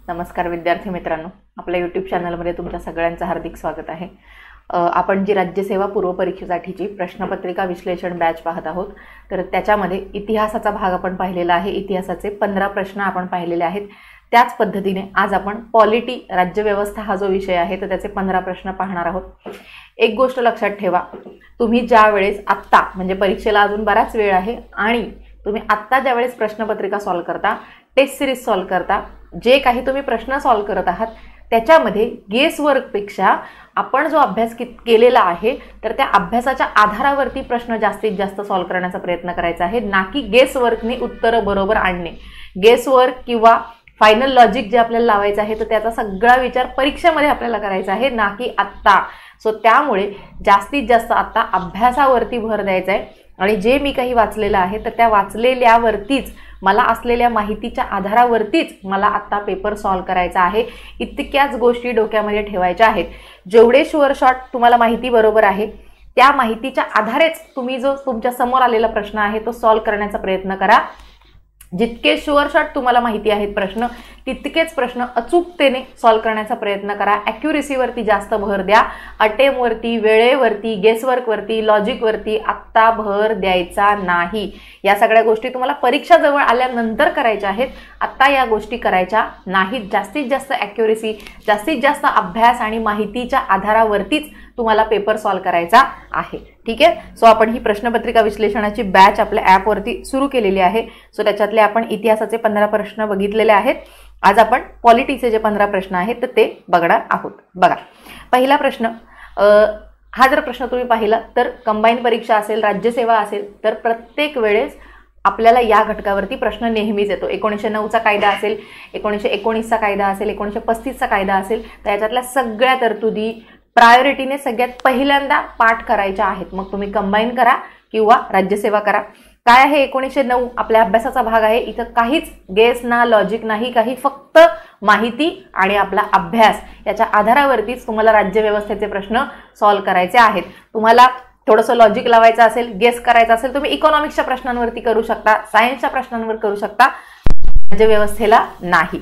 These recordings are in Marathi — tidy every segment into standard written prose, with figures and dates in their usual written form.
नमस्कार विद्यार्थी मित्रांनो, आपल्या यूट्यूब चॅनलमध्ये तुमच्या सगळ्यांचं हार्दिक स्वागत आहे। आपण जी राज्यसेवा पूर्व परीक्षेसाठीची प्रश्नपत्रिका विश्लेषण बॅच पाहत आहोत, तर त्याच्यामध्ये इतिहासाचा भाग आपण पाहिलेला आहे। इतिहासाचे 15 प्रश्न आपण पाहिलेले आहेत। त्याच पद्धतीने आज आपण पॉलिटी राज्यव्यवस्था हा जो विषय आहे तर त्याचे 15 प्रश्न पाहणार आहोत। एक गोष्ट लक्षात ठेवा, तुम्ही ज्या वेळेस आत्ता म्हणजे परीक्षेला अजून बराच वेळ आहे आणि तुम्ही आत्ता ज्या वेळेस प्रश्नपत्रिका सॉल्व करता, टेस्ट सिरीज सॉल्व करता, जे काही तुम्ही प्रश्न सॉल्व करत आहात त्याच्यामध्ये गेस वर्कपेक्षा आपण जो अभ्यास केलेला आहे तर त्या अभ्यासाच्या आधारावरती प्रश्न जास्तीत जास्त सॉल्व करण्याचा प्रयत्न करायचा आहे, ना की गेस वर्कने उत्तरं बरोबर आणणे। गेस वर्क किंवा फायनल लॉजिक जे आपल्याला लावायचं आहे तर त्याचा सगळा विचार परीक्षेमध्ये आपल्याला करायचा आहे, ना की आत्ता। सो त्यामुळे जास्तीत जास्त आता अभ्यासावरती भर द्यायचा आहे आणि जे मी काही वाचलेलं आहे तर त्या वाचलेल्यावरतीच मला असलेल्या माहितीच्या आधारावरतीच मला आता पेपर सॉल्व करायचा आहे। इतक्याच गोष्टी डोक्यामध्ये ठेवायच्या आहेत। जेवढे शुअर शॉट तुम्हाला माहिती बरोबर आहे त्या माहितीच्या आधारेच तुम्ही जो तुमच्या समोर आलेला प्रश्न आहे तो सॉल्व करण्याचा प्रयत्न करा। जितके शुअर शॉट तुम्हाला माहिती आहेत प्रश्न तितकेच प्रश्न अचूकतेने सॉल्व करण्याचा प्रयत्न करा। ॲक्युरेसीवरती जास्त भर द्या, अटेम्पवरती, वेळेवरती, गेसवर्कवरती, लॉजिकवरती आत्ता भर द्यायचा नाही। या सगळ्या गोष्टी तुम्हाला परीक्षा जवळ आल्यानंतर करायच्या आहेत, आत्ता या गोष्टी करायच्या नाहीत। जास्तीत जास्त ॲक्युरेसी, जास्तीत जास्त अभ्यास आणि माहितीच्या आधारावरतीच तुम्हाला पेपर सॉल्व करायचा आहे। ठीक आहे। सो आपण ही प्रश्नपत्रिका विश्लेषणाची बॅच आपल्या ॲपवरती सुरू केलेली आहे। सो त्याच्यातले आपण इतिहासाचे 15 प्रश्न बघितलेले आहेत। आज आपण पॉलिटीचे जे 15 प्रश्न आहेत तर ते बघणार आहोत। बघा, पहिला प्रश्न, हा जर प्रश्न तुम्ही पाहिला तर कंबाईन परीक्षा असेल, राज्यसेवा असेल तर प्रत्येक वेळेस आपल्याला या घटकावरती प्रश्न नेहमीच येतो। 1909चा कायदा असेल, 1919चा कायदा असेल, 1935चा कायदा असेल, तर याच्यातल्या सगळ्या तरतुदी प्रायोरिटीने सगळ्यात पहिल्यांदा पाठ करायच्या आहेत। मग तुम्ही कंबाईन करा किंवा राज्यसेवा करा। काय आहे 1909? आपल्या अभ्यासाचा भाग आहे। इथं काहीच गेस ना लॉजिक नाही, काही फक्त माहिती आणि आपला अभ्यास याच्या आधारावरतीच तुम्हाला राज्यव्यवस्थेचे प्रश्न सॉल्व करायचे आहेत। तुम्हाला थोडंसं लॉजिक लावायचं असेल, गेस करायचं असेल, तुम्ही इकॉनॉमिक्सच्या प्रश्नांवरती करू शकता, सायन्सच्या प्रश्नांवर करू शकता, राज्यव्यवस्थेला नाही।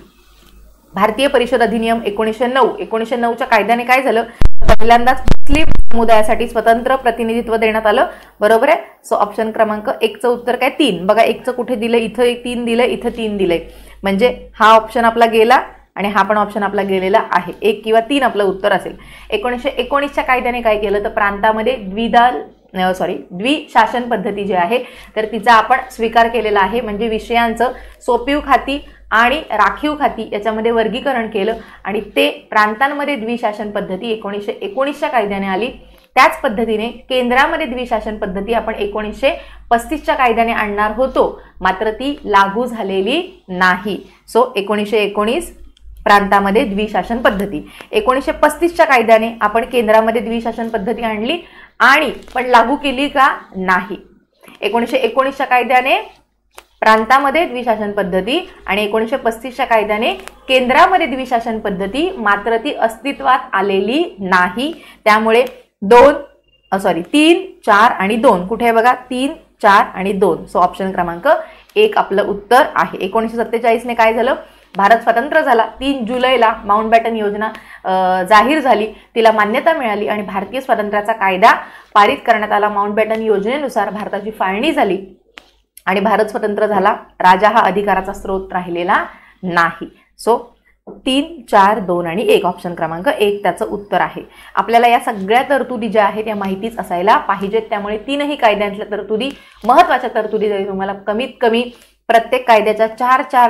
भारतीय परिषद अधिनियम 1909, 1909च्या कायद्याने काय झालं? पहिल्यांदाच मुस्लिम समुदायासाठी स्वतंत्र प्रतिनिधित्व देण्यात आलं। बरोबर आहे। सो ऑप्शन क्रमांक 1 चं उत्तर काय? 3। बघा 1 चं कुठे दिलं? इथं 3 दिलं, इथं 3 दिलंय, म्हणजे हा ऑप्शन आपला गेला आणि हा पण ऑप्शन आपला गेलेला आहे। 1 किंवा 3 आपलं उत्तर असेल। 1919च्या कायद्याने काय केलं तर प्रांतामध्ये द्विशासन पद्धती जी आहे तर तिचा आपण स्वीकार केलेला आहे, म्हणजे विषयांचं सोपीव खाती आणि राखीव खाती याच्यामध्ये वर्गीकरण केलं आणि ते प्रांतांमध्ये द्विशासन पद्धती 1919च्या कायद्याने आली। त्याच पद्धतीने केंद्रामध्ये द्विशासन पद्धती आपण 1935च्या कायद्याने आणणार होतो, मात्र ती लागू झालेली नाही। सो 1919 प्रांतामध्ये द्विशासन पद्धती, 1935च्या कायद्याने आपण केंद्रामध्ये द्विशासन पद्धती आणली आणि पण लागू केली का? नाही। 1919च्या कायद्याने प्रांतामध्ये द्विशासन पद्धती आणि 1935च्या कायद्याने केंद्रामध्ये द्विशासन पद्धती, मात्र ती अस्तित्वात आलेली नाही। त्यामुळे 3, 4 आणि 2 कुठे आहे? बघा 3, 4 आणि 2। सो ऑप्शन क्रमांक 1 आपलं उत्तर आहे। 1947ने काय झालं? भारत स्वतंत्र झाला। 3 जुलैला माउंटबॅटन योजना जाहीर झाली, तिला मान्यता मिळाली आणि भारतीय स्वातंत्र्याचा कायदा पारित करण्यात आला। माउंटबॅटन योजनेनुसार भारताची फाळणी झाली आणि भारत स्वतंत्र झाला। राजा हा अधिकाराचा स्रोत राहिलेला नाही। सो 3, 4, 2 आणि 1 ऑप्शन क्रमांक 1 त्याचं उत्तर आहे। आपल्याला या सगळ्या तरतुदी ज्या आहेत या माहितीच असायला पाहिजेत, त्यामुळे 3ही कायद्यांतल्या तरतुदी महत्त्वाच्या तरतुदी जरी तुम्हाला कमीत कमी प्रत्येक कायद्याच्या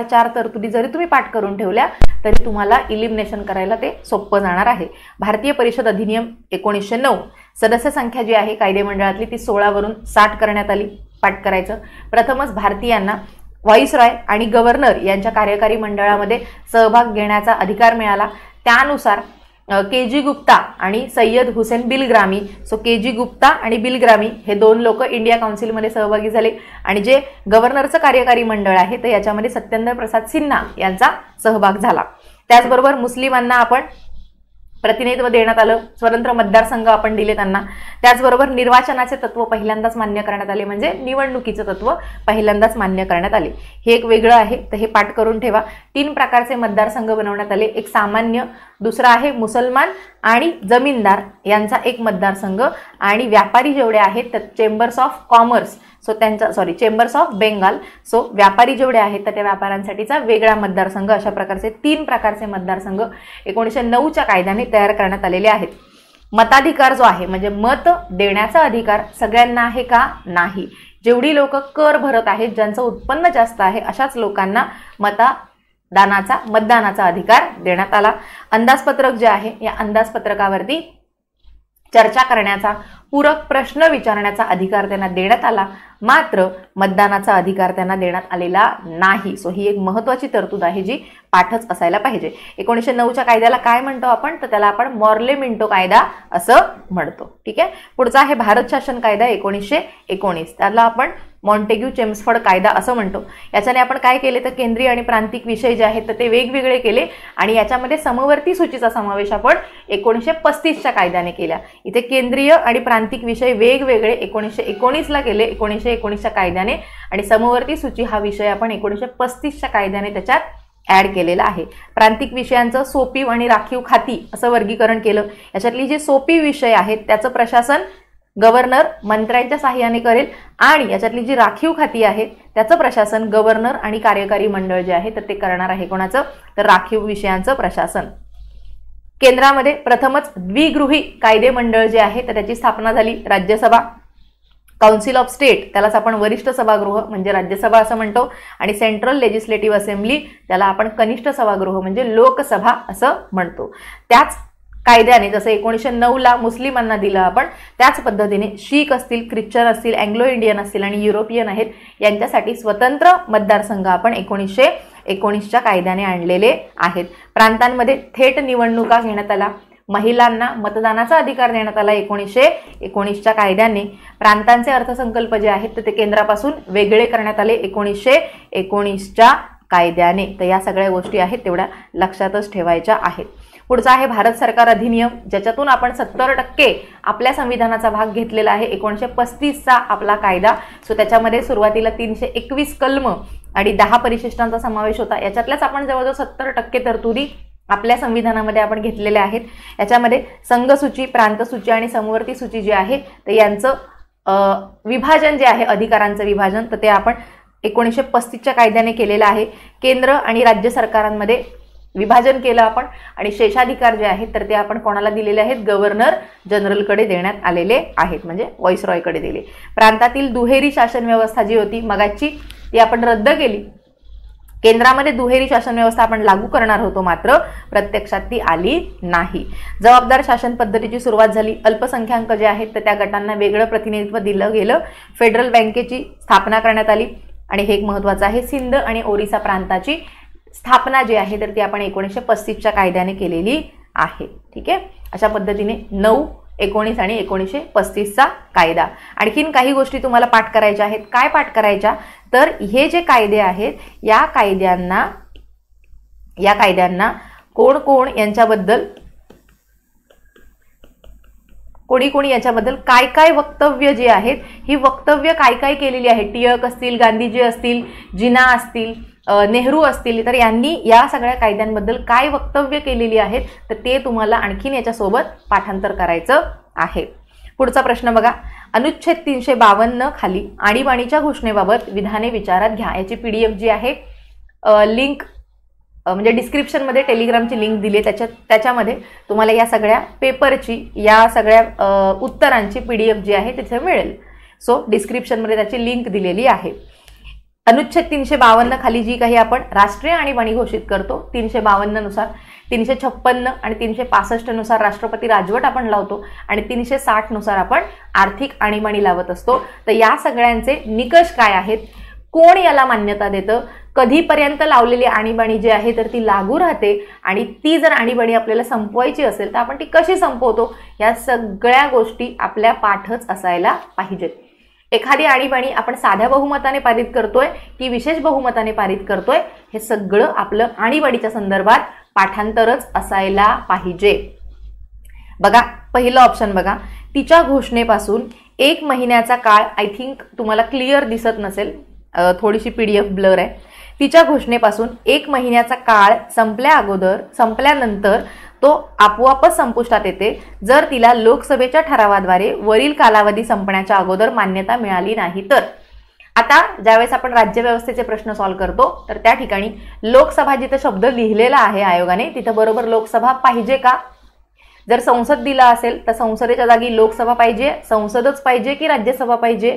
4 तरतुदी जरी तुम्ही पाठ करून ठेवल्या तरी तुम्हाला इलिमिनेशन करायला ते सोपं जाणार आहे। भारतीय परिषद अधिनियम 1909 सदस्य संख्या जी आहे कायदेमंडळातली ती 16 वरून 60 करण्यात आली। पाठ करायचं। प्रथमच भारतीयांना व्हाईसरॉय आणि गव्हर्नर यांच्या कार्यकारी मंडळामध्ये सहभाग घेण्याचा अधिकार मिळाला। त्यानुसार के.जी. गुप्ता आणि सय्यद हुसेन बिलग्रामी, सो के.जी. गुप्ता आणि बिलग्रामी हे 2 लोक इंडिया काउन्सिलमध्ये सहभागी झाले आणि जे गव्हर्नरचं कार्यकारी मंडळ आहे तर याच्यामध्ये सत्येंद्र प्रसाद सिन्हा यांचा सहभाग झाला। त्याचबरोबर मुस्लिमांना आपण प्रतिनिधित्व देण्यात आलं, स्वतंत्र मतदारसंघ आपण दिले त्यांना. त्याचबरोबर निर्वाचनाचे तत्व पहिल्यांदाच मान्य करण्यात आले, म्हणजे निवडणुकीचे तत्व पहिल्यांदाच मान्य करण्यात आले. हे एक वेगळं आहे, तर हे पाठ करून ठेवा. 3 प्रकारचे मतदारसंघ बनवण्यात आले. एक सामान्य, दुसरा आहे मुसलमान आणि जमीनदार यांचा एक मतदारसंघ, आणि व्यापारी जेवढे आहेत तर चेंबर्स ऑफ कॉमर्स, सो त्यांचा चेंबर्स ऑफ बेंगाल, सो व्यापारी जेवढे आहेत तर त्या व्यापाऱ्यांसाठीचा वेगळा मतदारसंघ. अशा प्रकारचे 3 प्रकारचे मतदारसंघ 1909च्या कायद्याने तयार करण्यात आलेले आहेत. मताधिकार जो आहे म्हणजे मत देण्याचा अधिकार सगळ्यांना आहे का? नाही. जेवढी लोक कर भरत आहेत, ज्यांचं उत्पन्न जास्त आहे, अशाच लोकांना मतदानाचा अधिकार देण्यात आला. अंदाजपत्रक जे आहे या अंदाजपत्रकावरती चर्चा करण्याचा, पूरक प्रश्न विचारण्याचा अधिकार त्यांना देण्यात आला, मात्र मतदानाचा अधिकार त्यांना देण्यात आलेला नाही. सो ही एक महत्त्वाची तरतूद आहे जी पाठच असायला पाहिजे. 1909च्या कायद्याला काय म्हणतो आपण? तर त्याला आपण मॉर्ले मिंटो कायदा असं म्हणतो. ठीक आहे. पुढचा आहे भारत शासन कायदा 1919. त्याला आपण मॉन्टेग्यू चेम्सफोर्ड कायदा असं म्हणतो. याच्याने आपण काय केले तर केंद्रीय आणि प्रांतिक विषय जे आहेत तर ते वेगवेगळे केले, आणि याच्यामध्ये समवर्ती सूचीचा समावेश आपण 1935च्या कायद्याने केला. इथे केंद्रीय आणि प्रांतिक विषय वेगवेगळे 1919ला केले 1919च्या कायद्याने, आणि समवर्ती सूची हा विषय आपण 1935च्या कायद्याने त्याच्यात ऍड केलेला आहे. प्रांतिक विषयांचं सोपीव आणि राखीव खाती असं वर्गीकरण केलं. याच्यातली जे सोपीव विषय आहेत त्याचं प्रशासन गव्हर्नर मंत्र्यांच्या साहाय्याने करेल, आणि याच्यातली जी राखीव खाती आहेत त्याचं प्रशासन गव्हर्नर आणि कार्यकारी मंडळ जे आहे तर ते करणार आहे. कोणाचं? तर राखीव विषयांचं प्रशासन. केंद्रामध्ये प्रथमच द्विगृही कायदे मंडळ जे आहे तर त्याची स्थापना झाली. राज्यसभा, काउन्सिल ऑफ स्टेट त्यालाच आपण वरिष्ठ सभागृह म्हणजे राज्यसभा असं म्हणतो, आणि सेंट्रल लेजिस्लेटिव्ह असेंब्ली त्याला आपण कनिष्ठ सभागृह म्हणजे लोकसभा असं म्हणतो. त्याच कायद्याने जसं 1909ला मुस्लिमांना दिलं आपण, त्याच पद्धतीने शीख असतील, ख्रिश्चन असतील, अँग्लो इंडियन असतील आणि युरोपियन आहेत यांच्यासाठी स्वतंत्र मतदारसंघ आपण 1919च्या कायद्याने आणलेले आहेत. प्रांतांमध्ये थेट निवडणुका घेण्यात आला. महिलांना मतदानाचा अधिकार देण्यात आला 1919च्या कायद्याने. प्रांतांचे अर्थसंकल्प जे आहेत तर ते केंद्रापासून वेगळे करण्यात आले 1919च्या कायद्याने. तर या सगळ्या गोष्टी आहेत तेवढ्या लक्षातच ठेवायच्या आहेत. पुढचा आहे भारत सरकार अधिनियम, ज्याच्यातून आपण 70% आपल्या संविधानाचा भाग घेतलेला आहे. 1935चा आपला कायदा. सो त्याच्यामध्ये सुरुवातीला 321 कलम आणि 10 परिशिष्टांचा समावेश होता. याच्यातल्याच आपण जवळजवळ 70% तरतुदी आपल्या संविधानामध्ये आपण घेतलेल्या आहेत. याच्यामध्ये संघसूची, प्रांतसूची आणि समवर्ती सूची जी आहे तर यांचं विभाजन जे आहे, अधिकारांचं विभाजन, तर ते आपण 1935च्या कायद्याने केलेलं आहे. केंद्र आणि राज्य सरकारांमध्ये विभाजन केलं आपण, आणि शेषाधिकार जे आहेत तर ते आपण कोणाला दिलेले आहेत? गव्हर्नर जनरलकडे देण्यात आलेले आहेत, म्हणजे व्हाईसरॉयकडे दिले. प्रांतातील दुहेरी शासन व्यवस्था जी होती मगाची ती आपण रद्द केली. केंद्रामध्ये दुहेरी शासन व्यवस्था आपण लागू करणार होतो, मात्र प्रत्यक्षात ती आली नाही. जबाबदार शासन पद्धतीची सुरुवात झाली. अल्पसंख्याक जे आहेत तर त्या गटांना वेगळं प्रतिनिधित्व दिलं गेलं. फेडरल बँकेची स्थापना करण्यात आली, आणि हे एक महत्त्वाचं आहे. सिंध आणि ओरिसा प्रांताची स्थापना जी आहे तर ती आपण 1935च्या कायद्याने केलेली आहे. ठीक आहे. अशा पद्धतीने 9, 19 आणि 1935चा कायदा. आणखीन काही गोष्टी तुम्हाला पाठ करायच्या आहेत. काय पाठ करायच्या? तर हे जे कायदे आहेत या कायद्यांना कोण कोण यांच्याबद्दल कोणी याच्याबद्दल काय काय वक्तव्य जे आहेत, ही वक्तव्य काय काय केलेली आहेत. टिळक असतील, गांधीजी असतील, जिना असतील, नेहरू असतील, तर यांनी या सगळ्या कायद्यांबद्दल काय वक्तव्य केलेली आहेत तर ते तुम्हाला आणखीन याच्यासोबत पाठांतर करायचं आहे. पुढचा प्रश्न बघा. अनुच्छेद 352 खाली आणीबाणीच्या घोषणेबाबत विधाने विचारात घ्या. याची PDF जी आहे लिंक म्हणजे डिस्क्रिप्शनमध्ये टेलिग्रामची लिंक दिली आहे, त्याच्यामध्ये तुम्हाला या सगळ्या पेपरची, या सगळ्या उत्तरांची PDF जी आहे तिथे मिळेल. सो डिस्क्रिप्शनमध्ये त्याची लिंक दिलेली आहे. अनुच्छेद 352 खाली जी काही आपण राष्ट्रीय आणीबाणी घोषित करतो 352 नुसार, 356 आणि 365 नुसार राष्ट्रपती राजवट आपण लावतो, आणि 360 नुसार आपण आर्थिक आणीबाणी लावत असतो. तर या सगळ्यांचे निकष काय आहेत, कोण याला मान्यता देतं, कधीपर्यंत लावलेली आणीबाणी जी आहे तर ती लागू राहते, आणि ती जर आणीबाणी आपल्याला संपवायची असेल तर आपण ती कशी संपवतो, या सगळ्या गोष्टी आपल्या पाठच असायला पाहिजेत. एखादी आणीबाणी आपण साध्या बहुमताने पारित करतोय की विशेष बहुमताने पारित करतोय, हे सगळं आपलं आणीबाणीच्या संदर्भात पाठांतरच असायला पाहिजे. बघा पहिलं ऑप्शन बघा, तिच्या घोषणेपासून 1 महिन्याचा काळ, आय थिंक तुम्हाला क्लिअर दिसत नसेल, थोडीशी PDF ब्लर आहे. तिच्या घोषणेपासून 1 महिन्याचा काळ संपल्यानंतर तो आपोआपच संपुष्टात येते जर तिला लोकसभेच्या ठरावाद्वारे वरील कालावधी संपण्याच्या अगोदर मान्यता मिळाली नाही तर. आता ज्यावेळेस आपण राज्यव्यवस्थेचे प्रश्न सॉल्व्ह करतो तर त्या ठिकाणी लोकसभा जिथे शब्द लिहिलेला आहे आयोगाने तिथं बरोबर लोकसभा पाहिजे का? जर संसद दिला असेल तर संसदेच्या जागी लोकसभा पाहिजे, संसदच पाहिजे की राज्यसभा पाहिजे?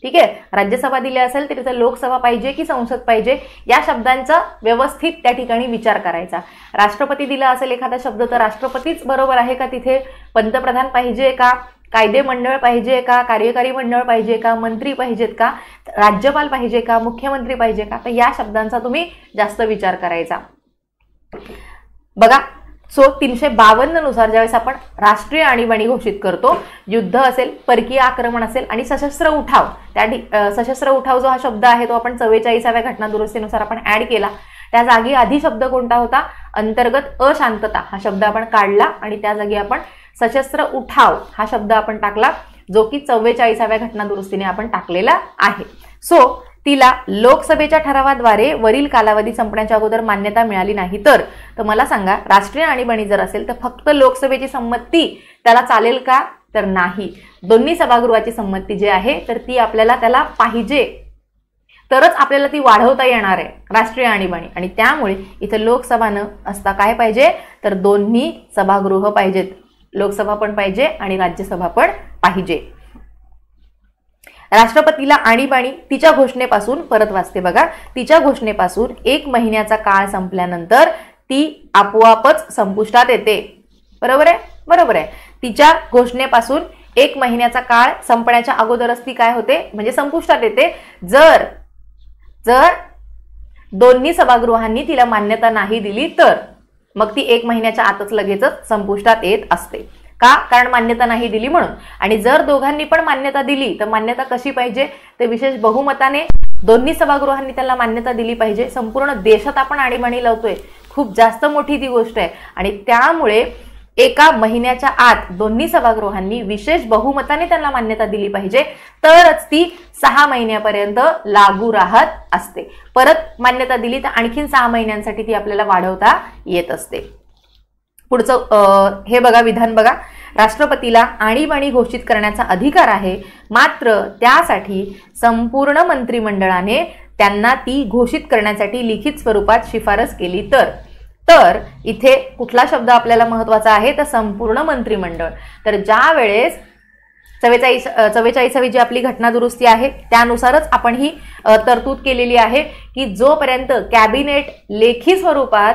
ठीक आहे, राज्यसभा दिली असेल तर तिथे लोकसभा पाहिजे की संसद पाहिजे, या शब्दांचा व्यवस्थित त्या ठिकाणी विचार करायचा. राष्ट्रपती दिला असेल एखादा शब्द तर राष्ट्रपतीच बरोबर आहे का तिथे? पंतप्रधान पाहिजे का? कायदे मंडळ पाहिजे का? कार्यकारी मंडळ पाहिजे का? मंत्री पाहिजेत का? राज्यपाल पाहिजे का? मुख्यमंत्री पाहिजे का? तर या शब्दांचा तुम्ही जास्त विचार करायचा. बघा, सो 352 नुसार ज्यावेळेस आपण राष्ट्रीय आणीबाणी घोषित करतो, युद्ध असेल, परकीय आक्रमण असेल आणि सशस्त्र उठाव, त्या सशस्त्र उठाव जो हा शब्द आहे तो आपण 44व्या घटना दुरुस्तीनुसार आपण ऍड केला. त्या जागी आधी शब्द कोणता होता? अंतर्गत अशांतता हा शब्द आपण काढला आणि त्या जागी आपण सशस्त्र उठाव हा शब्द आपण टाकला, जो की 44व्या घटना दुरुस्तीने आपण टाकलेला आहे. सो तिला लोकसभेच्या ठरावाद्वारे वरील कालावधी संपण्याच्या अगोदर मान्यता मिळाली नाही तर मला सांगा, राष्ट्रीय आणीबाणी जर असेल तर फक्त लोकसभेची संमती त्याला चालेल का? तर नाही. दोन्ही सभागृहाची संमती जी आहे तर ती आपल्याला त्याला पाहिजे, तरच आपल्याला ती वाढवता येणार आहे राष्ट्रीय आणीबाणी. आणि त्यामुळे इथं लोकसभा न असता काय पाहिजे तर दोन्ही सभागृह पाहिजेत, लोकसभा पण पाहिजे आणि राज्यसभा पण पाहिजे. राष्ट्रपतीला आणीबाणी तिच्या घोषणेपासून, परत वाचते बघा, तिच्या घोषणेपासून 1 महिन्याचा काळ संपल्यानंतर ती आपोआपच संपुष्टात येते. बरोबर आहे? बरोबर आहे. तिच्या घोषणेपासून 1 महिन्याचा काळ संपण्याच्या अगोदरच ती काय होते म्हणजे संपुष्टात येते जर दोन्ही सभागृहांनी तिला मान्यता नाही दिली तर. मग ती 1 महिन्याच्या आतच लगेचच संपुष्टात येत असते. का? कारण मान्यता नाही दिली म्हणून. आणि जर दोघांनी पण मान्यता दिली तर मान्यता कशी पाहिजे? तर विशेष बहुमताने दोन्ही सभागृहांनी त्याला मान्यता दिली पाहिजे. संपूर्ण देशात आपण आणीबाणी लावतोय, खूप जास्त मोठी ती गोष्ट आहे आणि त्यामुळे 1 महिन्याच्या आत दोन्ही सभागृहांनी विशेष बहुमताने त्यांना मान्यता दिली पाहिजे, तरच ती 6 महिन्यापर्यंत लागू राहत असते. परत मान्यता दिली तर आणखीन 6 महिन्यांसाठी ती आपल्याला वाढवता येत असते. पुढचं हे बघा, विधान बघा, राष्ट्रपतीला आणीबाणी घोषित करण्याचा अधिकार आहे, मात्र त्यासाठी संपूर्ण मंत्रिमंडळाने त्यांना ती घोषित करण्यासाठी लिखित स्वरूपात शिफारस केली तर इथे कुठला शब्द आपल्याला महत्वाचा आहे तर संपूर्ण मंत्रिमंडळ. तर ज्या वेळेस 44वी जी आपली घटना दुरुस्ती आहे त्यानुसारच आपण ही तरतूद केलेली आहे की जोपर्यंत कॅबिनेट लेखी स्वरूपात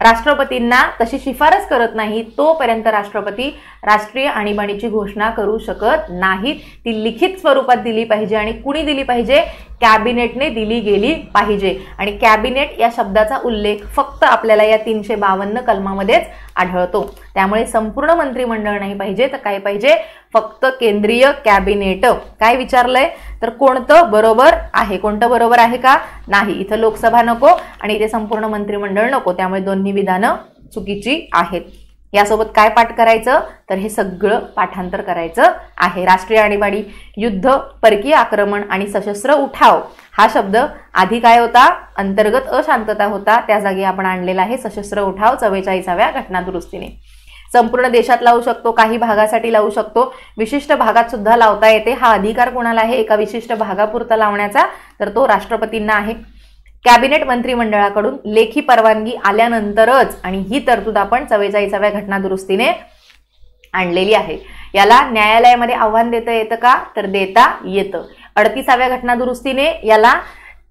राष्ट्रपतींना तशी शिफारस करत नाही तोपर्यंत राष्ट्रपती राष्ट्रीय आणीबाणीची घोषणा करू शकत नाहीत. ती लिखित स्वरूपात दिली पाहिजे आणि कुणी दिली पाहिजे? कॅबिनेटने दिली गेली पाहिजे. आणि कॅबिनेट या शब्दाचा उल्लेख फक्त आपल्याला या 352 कलमामध्येच आढळतो. त्यामुळे संपूर्ण मंत्रिमंडळ नाही पाहिजे तर काय पाहिजे? फक्त केंद्रीय कॅबिनेट. काय विचारलंय तर कोणतं बरोबर आहे? कोणतं बरोबर आहे का? नाही. इथं लोकसभा नको आणि इथे संपूर्ण मंत्रिमंडळ नको, त्यामुळे दोन्ही विधानं चुकीची आहेत. यासोबत काय पाठ करायचं तर हे सगळं पाठांतर करायचं आहे. राष्ट्रीय आणीबाणी, युद्ध, परकीय आक्रमण आणि सशस्त्र उठाव हा शब्द आधी काय होता? अंतर्गत अशांतता होता, त्या जागी आपण आणलेला आहे सशस्त्र उठाव 44व्या घटना दुरुस्तीने. संपूर्ण देशात लावू शकतो, काही भागासाठी लावू शकतो, विशिष्ट भागात सुद्धा लावता येते. हा अधिकार कोणाला आहे एका विशिष्ट भागापुरता लावण्याचा? तर तो राष्ट्रपतींना आहे. कॅबिनेट मंत्रिमंडळाकडून लेखी परवानगी आल्यानंतरच, आणि ही तरतूद आपण 44व्या घटना दुरुस्तीने आणलेली आहे. याला न्यायालयामध्ये आव्हान देता येतं का? तर देता येतं. 38व्या घटना दुरुस्तीने याला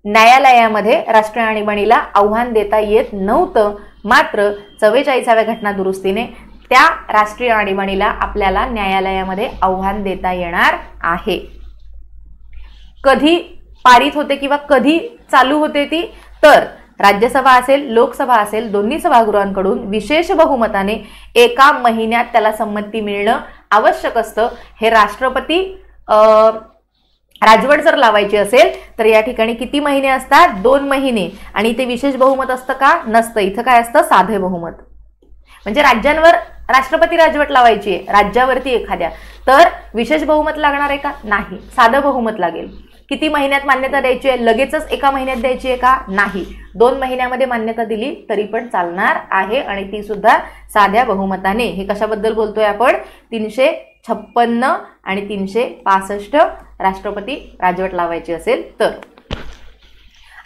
न्यायालयामध्ये राष्ट्रीय आणीबाणीला आव्हान देता येत नव्हतं, मात्र 44व्या घटना दुरुस्तीने त्या राष्ट्रीय आणीबाणीला आपल्याला न्यायालयामध्ये आव्हान देता येणार आहे. कधी पारित होते किंवा कधी चालू होते ती? तर राज्यसभा असेल, लोकसभा असेल, दोन्ही सभागृहांकडून विशेष बहुमताने 1 महिन्यात त्याला संमती मिळणं आवश्यक असतं. हे राष्ट्रपती राजवट जर लावायची असेल तर या ठिकाणी किती महिने असतात? 2 महिने. आणि ते विशेष बहुमत असतं का? नसतं. इथं काय असतं? साधे बहुमत. म्हणजे राज्यांवर राष्ट्रपती राजवट लावायची आहे, राज्यावरती एखाद्या, तर विशेष बहुमत लागणार आहे का? नाही, साधं बहुमत लागेल. किती महिन्यात मान्यता द्यायची आहे? लगेचच एका महिन्यात द्यायची आहे का? नाही, 2 महिन्यामध्ये मान्यता दिली तरी पण चालणार आहे, आणि ती सुद्धा साध्या बहुमताने. हे कशाबद्दल बोलतोय आपण? 356 आणि 365 राष्ट्रपती राजवट लावायची असेल तर.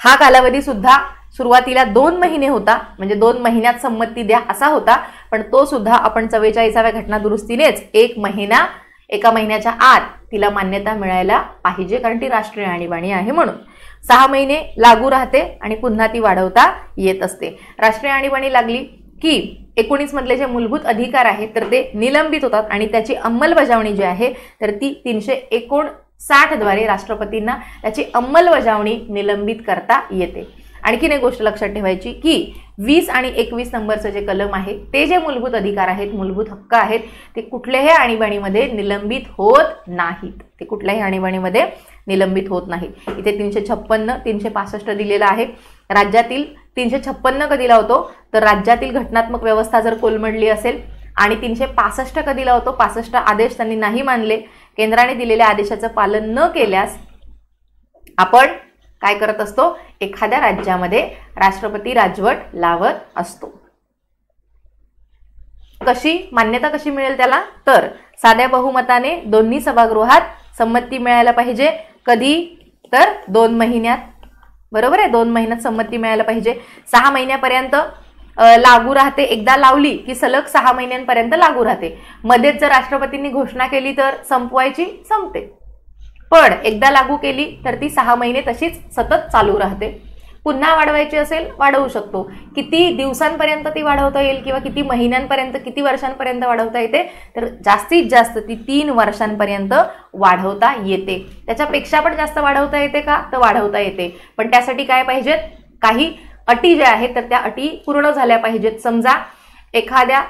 हा कालावधी सुद्धा सुरुवातीला 2 महिने होता, म्हणजे 2 महिन्यात संमती द्या असा होता, पण तो सुद्धा आपण 44व्या घटना दुरुस्तीनेच 1 महिन्याच्या आत तिला मान्यता मिळायला पाहिजे, कारण ती राष्ट्रीय आणीबाणी आहे म्हणून. 6 महिने लागू राहते आणि पुन्हा ती वाढवता येत असते. राष्ट्रीय आणीबाणी लागली की 19 मधले जे मूलभूत अधिकार आहेत तर ते निलंबित होतात, आणि त्याची अंमलबजावणी जी आहे तर ती 359 द्वारे राष्ट्रपतींना त्याची अंमलबजावणी निलंबित करता येते. आणखीन एक गोष्ट लक्षात ठेवायची की 20 आणि 21 नंबरचं जे कलम आहे ते जे मूलभूत अधिकार आहेत, मूलभूत हक्क आहेत, ते कुठल्याही आणीबाणीमध्ये निलंबित होत नाहीत. ते कुठल्याही आणीबाणीमध्ये निलंबित होत नाहीत. इथे 356, 365 दिलेला आहे. राज्यातील 356 कधी लावतो? तर राज्यातील घटनात्मक व्यवस्था जर कोलमडली असेल. आणि 365 कधी लावतो? 65 आदेश त्यांनी नाही मानले, केंद्राने दिलेल्या आदेशाचं पालन न केल्यास आपण काय करत असतो? एखाद्या राज्यामध्ये राष्ट्रपती राजवट लावत असतो. मान्यता कशी मिळेल त्याला? तर साध्या बहुमताने दोन्ही सभागृहात संमती मिळायला पाहिजे. कधी? तर 2 महिन्यात. बरोबर आहे, 2 महिन्यात संमती मिळायला पाहिजे. 6 महिन्यापर्यंत लागू राहते. एकदा लावली की सलग 6 महिन्यांपर्यंत लागू राहते. मध्येच जर राष्ट्रपतींनी घोषणा केली तर संपवायची, संपते. पण एकदा लागू केली तर ती 6 महिने तशीच सतत चालू राहते. पुन्हा वाढवायची असेल वाढवू शकतो. किती दिवसांपर्यंत ती वाढवता येईल किंवा किती महिन्यांपर्यंत, किती वर्षांपर्यंत वाढवता येते? तर जास्तीत जास्त ती 3 वर्षांपर्यंत वाढवता येते. त्याच्यापेक्षा पण जास्त वाढवता येते का? तर वाढवता येते, पण त्यासाठी काय पाहिजेत? काही अटी ज्या आहेत तर त्या अटी पूर्ण झाल्या पाहिजेत. समजा एखाद्या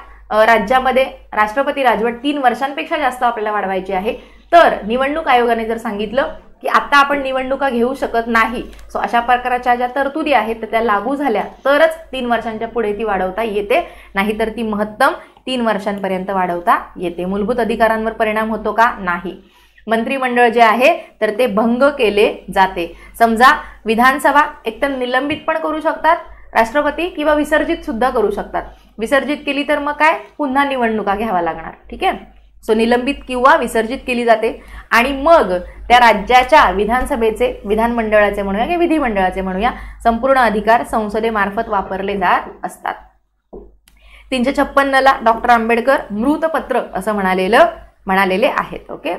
राज्यामध्ये राष्ट्रपती राजवट 3 वर्षांपेक्षा जास्त आपल्याला वाढवायची आहे, तर निवडणूक आयोगाने जर सांगितलं की आता आपण निवडणुका घेऊ शकत नाही, सो अशा प्रकारच्या ज्या तरतुदी आहेत तर त्या लागू झाल्या तरच 3 वर्षांच्या पुढे ती वाढवता येते, नाहीतर ती महत्तम 3 वर्षांपर्यंत वाढवता येते. मूलभूत अधिकारांवर परिणाम होतो का? नाही. मंत्रिमंडळ जे आहे तर ते भंग केले जाते. समजा विधानसभा एकतर निलंबित पण करू शकतात राष्ट्रपती, किंवा विसर्जित सुद्धा करू शकतात. विसर्जित केली तर मग काय? पुन्हा निवडणुका घ्यावा लागणार. ठीक आहे, सो निलंबित किंवा विसर्जित केली जाते, आणि मग त्या राज्याच्या विधानसभेचे, विधानमंडळाचे म्हणूया किंवा विधिमंडळाचे म्हणूया, संपूर्ण अधिकार संसदेमार्फत वापरले जात असतात. 356 ला डॉक्टर आंबेडकर मृतपत्र असं म्हणालेले आहेत. ओके.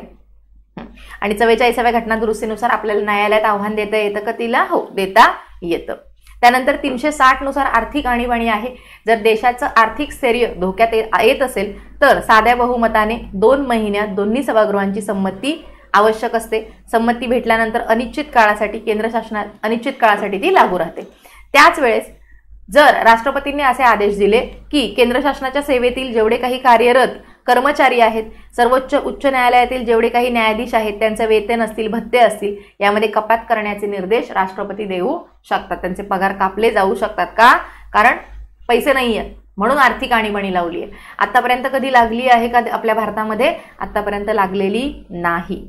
आणि 44व्या घटना दुरुस्तीनुसार आपल्याला न्यायालयात आव्हान देता येतं का तिला? हो, देता येतं. त्यानंतर 360 नुसार आर्थिक आणीबाणी आहे. जर देशाचं आर्थिक स्थैर्य धोक्यात येत असेल तर साध्या बहुमताने 2 महिन्यात दोन्ही सभागृहांची संमती आवश्यक असते. संमती भेटल्यानंतर अनिश्चित काळासाठी केंद्र शासनात अनिश्चित काळासाठी ती लागू राहते. त्याच वेळेस जर राष्ट्रपतींनी असे आदेश दिले की केंद्र शासनाच्या सेवेतील जेवढे काही कार्यरत कर्मचारी आहेत, सर्वोच्च उच्च न्यायालयातील जेवढे काही न्यायाधीश आहेत, त्यांचे वेतन असतील, भत्ते असतील, यामध्ये कपात करण्याचे निर्देश राष्ट्रपती देऊ शकतात. त्यांचे पगार कापले जाऊ शकतात. का? कारण पैसे नाही आहेत म्हणून आर्थिक आणीबाणी लावली आहे. आतापर्यंत कधी लागली आहे का आपल्या भारतामध्ये? आतापर्यंत लागलेली नाही.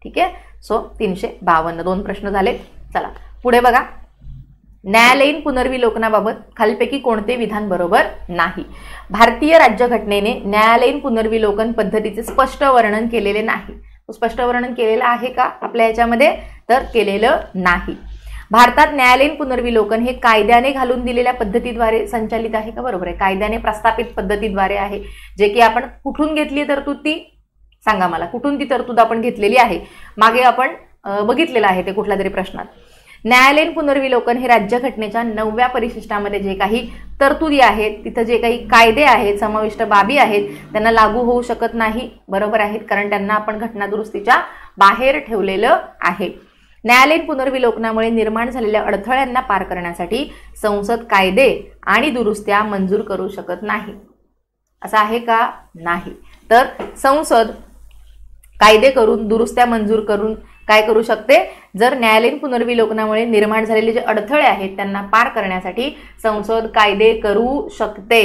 ठीक आहे, सो 352. 2 प्रश्न झाले. चला पुढे बघा. न्यायालयीन पुनर्विलोकनाबाबत खालीलपैकी कोणते विधान बरोबर नाही? भारतीय राज्यघटनेने न्यायालयीन पुनर्विलोकन पद्धतीचे स्पष्ट वर्णन केलेले नाही. स्पष्ट वर्णन केलेलं आहे का आपल्या याच्यामध्ये? तर केलेलं नाही. भारतात न्यायालयीन पुनर्विलोकन हे कायद्याने घालून दिलेल्या पद्धतीद्वारे संचालित आहे का? बरोबर आहे, कायद्याने प्रस्थापित पद्धतीद्वारे आहे. जे की आपण कुठून घेतली तरतूद? ती सांगा मला, कुठून ती तरतूद आपण घेतलेली आहे? मागे आपण बघितलेलं आहे ते कुठल्या तरी प्रश्नात. न्यायालयीन पुनर्विलोकन हे राज्यघटनेच्या 9व्या परिशिष्टामध्ये जे काही तरतुदी आहेत, तिथं जे काही कायदे आहेत, समाविष्ट बाबी आहेत, त्यांना लागू होऊ शकत नाही. बरोबर आहेत, कारण त्यांना आपण घटनादुरुस्तीच्या बाहेर ठेवलेलं आहे. न्यायालयीन पुनर्विलोकनामुळे निर्माण झालेल्या अडथळ्यांना पार करण्यासाठी संसद कायदे आणि दुरुस्त्या मंजूर करू शकत नाही. असं आहे का? नाही. तर संसद कायदे करून, दुरुस्त्या मंजूर करून काय करू शकते? जर न्यायालयीन पुनर्विलोकनामुळे निर्माण झालेले जे अडथळे आहेत त्यांना पार करण्यासाठी संसद कायदे करू शकते.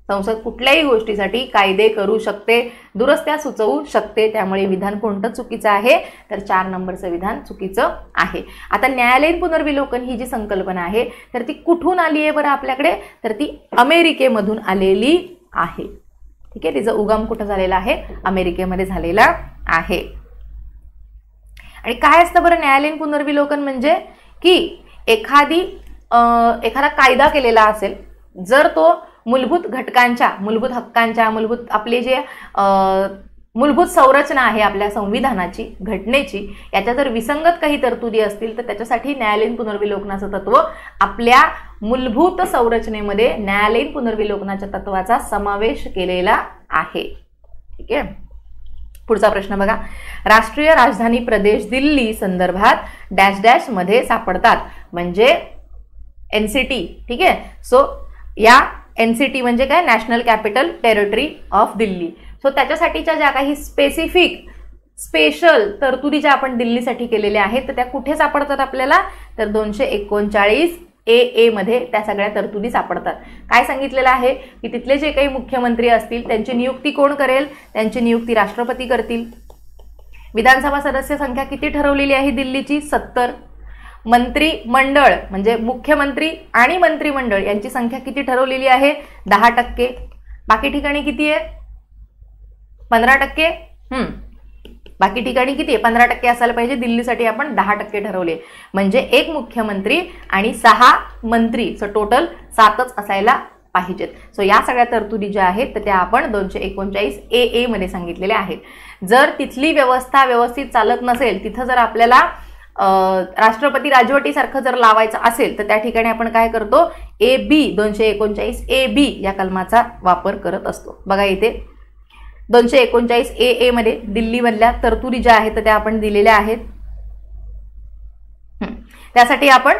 संसद कुठल्याही गोष्टीसाठी कायदे करू शकते, दुरुस्त्या सुचवू शकते. त्यामुळे विधान कोणतं चुकीचं आहे, तर 4 नंबरचं विधान चुकीचं आहे. आता न्यायालयीन पुनर्विलोकन ही जी संकल्पना आहे तर ती कुठून आली आहे बरं आपल्याकडे, तर ती अमेरिकेमधून आलेली आहे. ठीक आहे, तिचा उगम कुठं झालेला आहे, अमेरिकेमध्ये झालेला आहे. आणि काय असतं बरं न्यायालयीन पुनर्विलोकन म्हणजे, की एखादा कायदा केलेला असेल, जर तो मूलभूत घटकांच्या, मूलभूत हक्कांच्या, मूलभूत आपली जे मूलभूत संरचना आहे आपल्या संविधानाची, घटनेची, याच्या जर विसंगत काही तरतुदी असतील तर त्याच्यासाठी न्यायालयीन पुनर्विलोकनाचं तत्व आपल्या मूलभूत संरचनेमध्ये न्यायालयीन पुनर्विलोकनाच्या तत्वाचा समावेश केलेला आहे. ठीक आहे, पुढचा प्रश्न बघा. राष्ट्रीय राजधानी प्रदेश दिल्ली संदर्भात डॅश डॅश मध्ये सापडतात, म्हणजे एनसीटी. ठीक आहे, सो या एनसीटी म्हणजे काय, national capital territory of Delhi. So त्याच्यासाठीच्या ज्या काही स्पेशल तरतुदी ज्या आपण दिल्लीसाठी केलेल्या आहेत तर त्या कुठे सापडतात आपल्याला, तर 239 AA मध्ये त्या सगळ्या तरतुदी सापडतात. काय सांगितलेलं आहे की तिथले जे काही मुख्यमंत्री असतील त्यांची नियुक्ती कोण करेल, त्यांची नियुक्ती राष्ट्रपती करतील. विधानसभा सदस्य संख्या किती ठरवलेली आहे दिल्लीची, 70. मंत्रिमंडळ म्हणजे मुख्यमंत्री आणि मंत्रिमंडळ यांची संख्या किती ठरवलेली आहे, 10%. बाकी ठिकाणी किती आहे, 15%. बाकी ठिकाणी किती आहे, 15% असायला पाहिजे. दिल्लीसाठी आपण 10% ठरवले, म्हणजे एक मुख्यमंत्री आणि 6 मंत्री, सो टोटल 7च असायला पाहिजेत. सो या सगळ्या तरतुदी ज्या आहेत तर त्या आपण 239 AA मध्ये सांगितलेल्या आहेत. जर तिथली व्यवस्था व्यवस्थित चालत नसेल, तिथं जर आपल्याला राष्ट्रपती राजवटीसारखं जर लावायचं असेल तर त्या ठिकाणी आपण काय करतो, AB 239 AB या कलमाचा वापर करत असतो. बघा इथे 239 AA मध्ये दिल्लीमधल्या तरतुदी ज्या आहेत त्या आपण दिलेल्या आहेत. त्यासाठी आपण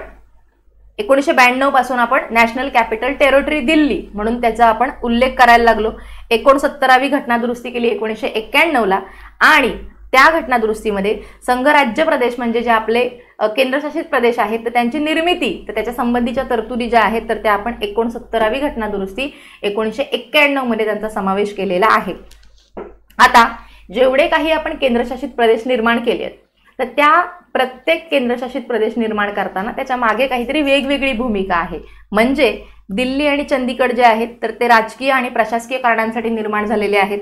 1992 पासून आपण नॅशनल कॅपिटल टेरिटरी दिल्ली म्हणून त्याचा आपण उल्लेख करायला लागलो. 69वी घटना दुरुस्ती केली 1991 ला, आणि त्या घटना दुरुस्तीमध्ये संघराज्य प्रदेश म्हणजे जे आपले केंद्रशासित प्रदेश आहेत तर त्यांची निर्मिती, तर त्याच्या संबंधीच्या तरतुदी ज्या आहेत तर त्या आपण 69वी घटना दुरुस्ती 1991 मध्ये त्यांचा समावेश केलेला आहे. आता जेवढे काही आपण केंद्रशासित प्रदेश निर्माण केले तर त्या प्रत्येक केंद्रशासित प्रदेश निर्माण करताना त्याच्या मागे काहीतरी वेगवेगळी भूमिका आहे. म्हणजे दिल्ली आणि चंदीगड जे आहेत तर ते राजकीय आणि प्रशासकीय कारणांसाठी निर्माण झालेले आहेत.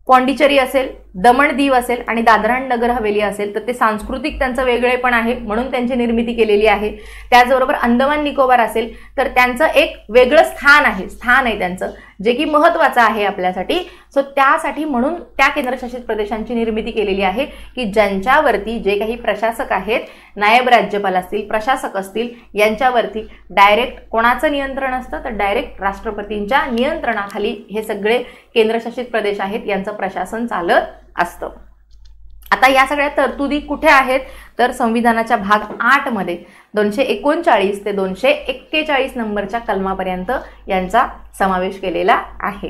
पॉंडिचेरी असेल, दमण दीव असेल आणि दादरा आणि नगर हवेली असेल तर ते सांस्कृतिक त्यांचं वेगळेपण आहे म्हणून त्यांची निर्मिती केलेली आहे. त्याचबरोबर अंदमान निकोबार असेल तर त्यांचं एक वेगळं स्थान आहे त्यांचं, जे की महत्त्वाचं आहे आपल्यासाठी. सो त्यासाठी म्हणून त्या केंद्रशासित प्रदेशांची निर्मिती केलेली आहे की ज्यांच्यावरती जे काही प्रशासक आहेत, नायब राज्यपाल असतील, प्रशासक असतील, यांच्यावरती डायरेक्ट कोणाचं नियंत्रण असतं, तर डायरेक्ट राष्ट्रपतींच्या नियंत्रणाखाली हे सगळे केंद्रशासित प्रदेश आहेत यांचं प्रशासन चालत असतं. आता या सगळ्या तरतुदी कुठे आहेत, तर संविधानाच्या भाग 8 मध्ये 239 ते 241 नंबरच्या कलमापर्यंत यांचा समावेश केलेला आहे.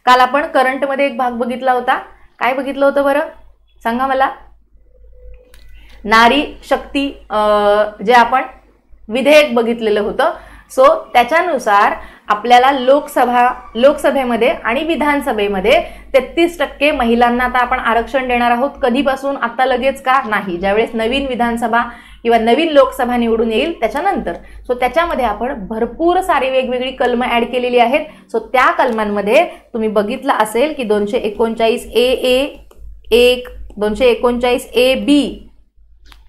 काल आपण करंटमध्ये एक भाग बघितला होता. काय बघितलं होतं बरं, सांगा मला. नारी शक्ती जे आपण विधेयक बघितलेलं होतं. सो त्याच्यानुसार आपल्याला लोकसभेमध्ये आणि विधानसभेमध्ये 33% महिलांना आता आपण आरक्षण देणार आहोत. कधीपासून, आता लगेच का नाही, ज्यावेळेस नवीन विधानसभा किंवा नवीन लोकसभा निवडून येईल त्याच्यानंतर. सो त्याच्यामध्ये आपण भरपूर सारी वेगवेगळी कलमं ऍड केलेली आहेत. सो त्या कलमांमध्ये तुम्ही बघितलं असेल की 239 AA 1, 239 AB,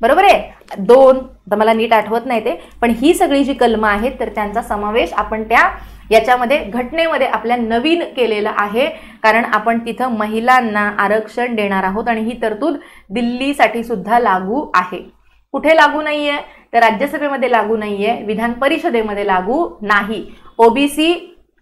बरोबर आहे, 2, तर मला नीट आठवत नाही ते, पण ही सगळी जी कलमं आहेत तर त्यांचा समावेश आपण याच्यामध्ये घटनेमध्ये आपल्या नवीन केलेला आहे. कारण आपण तिथं महिलांना आरक्षण देणार आहोत आणि ही तरतूद दिल्लीसाठी सुद्धा लागू आहे. कुठे लागू नाहीये, तर राज्यसभेमध्ये लागू नाहीये, विधान परिषदेमध्ये लागू नाही, OBC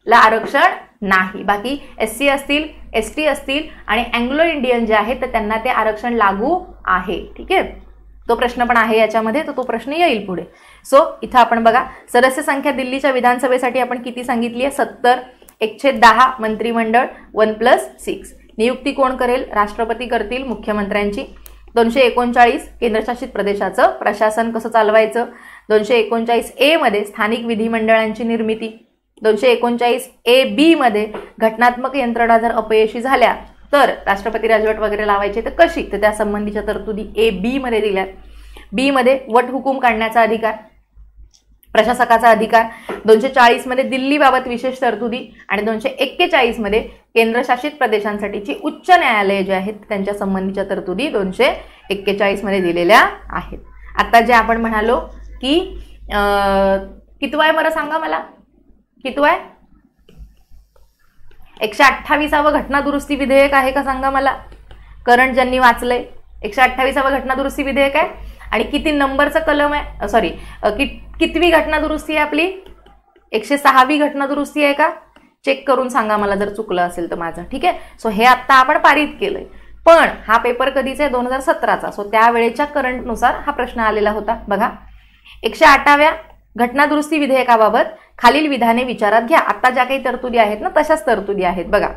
ला आरक्षण नाही. बाकी SC असतील, ST असतील आणि अँग्लो इंडियन जे आहेत तर त्यांना ते आरक्षण लागू आहे. ठीक आहे, तो प्रश्न पण आहे याच्यामध्ये, तर तो प्रश्न येईल पुढे. सो इथं आपण बघा सदस्य संख्या दिल्लीच्या विधानसभेसाठी आपण किती सांगितली आहे, 70. 110 मंत्रिमंडळ 1+6. नियुक्ती कोण करेल, राष्ट्रपती करतील मुख्यमंत्र्यांची. 239 केंद्रशासित प्रदेशाचं प्रशासन कसं चालवायचं. 239A मध्ये स्थानिक विधिमंडळांची निर्मिती. 239 ए बी मध्ये घटनात्मक यंत्रणा जर अपयशी झाल्या तर राष्ट्रपती राजवट वगैरे लावायचे तर कशी, तर त्या संबंधीच्या तरतुदी ए बी मध्ये दिल्यात. बी मध्ये वट हुकूम काढण्याचा अधिकार, प्रशासकाचा अधिकार, 240 मध्ये दिल्लीबाबत विशेष तरतुदी आणि 241 मध्ये केंद्रशासित प्रदेशांसाठीची उच्च न्यायालये जे आहेत त्यांच्या संबंधीच्या तरतुदी 241 मध्ये दिलेल्या आहेत. आता जे आपण म्हणालो की कितवा आहे बरं सांगा मला, कितवा आहे? 128वा घटना दुरुस्ती विधेयक आहे का सांगा मला. करंट ज्यांनी वाचलंय 128वा घटना दुरुस्ती विधेयक आहे. आणि किती नंबरचं कलम आहे, सॉरी कितवी घटना दुरुस्ती आहे आपली? 106वी घटना दुरुस्ती आहे का? चेक करून सांगा मला जर चुकलं असेल तर माझं. ठीक आहे. सो हे आता आपण पारित केलंय, पण हा पेपर कधीचा आहे? 2017चा. सो त्यावेळेच्या करंटनुसार हा प्रश्न आलेला होता. बघा, 108व्या घटना दुरुस्ती विधेयकाबाबत खालील विधाने विचारात घ्या. आता ज्या काही तरतुदी आहेत ना तशाच तरतुदी आहेत. बघा,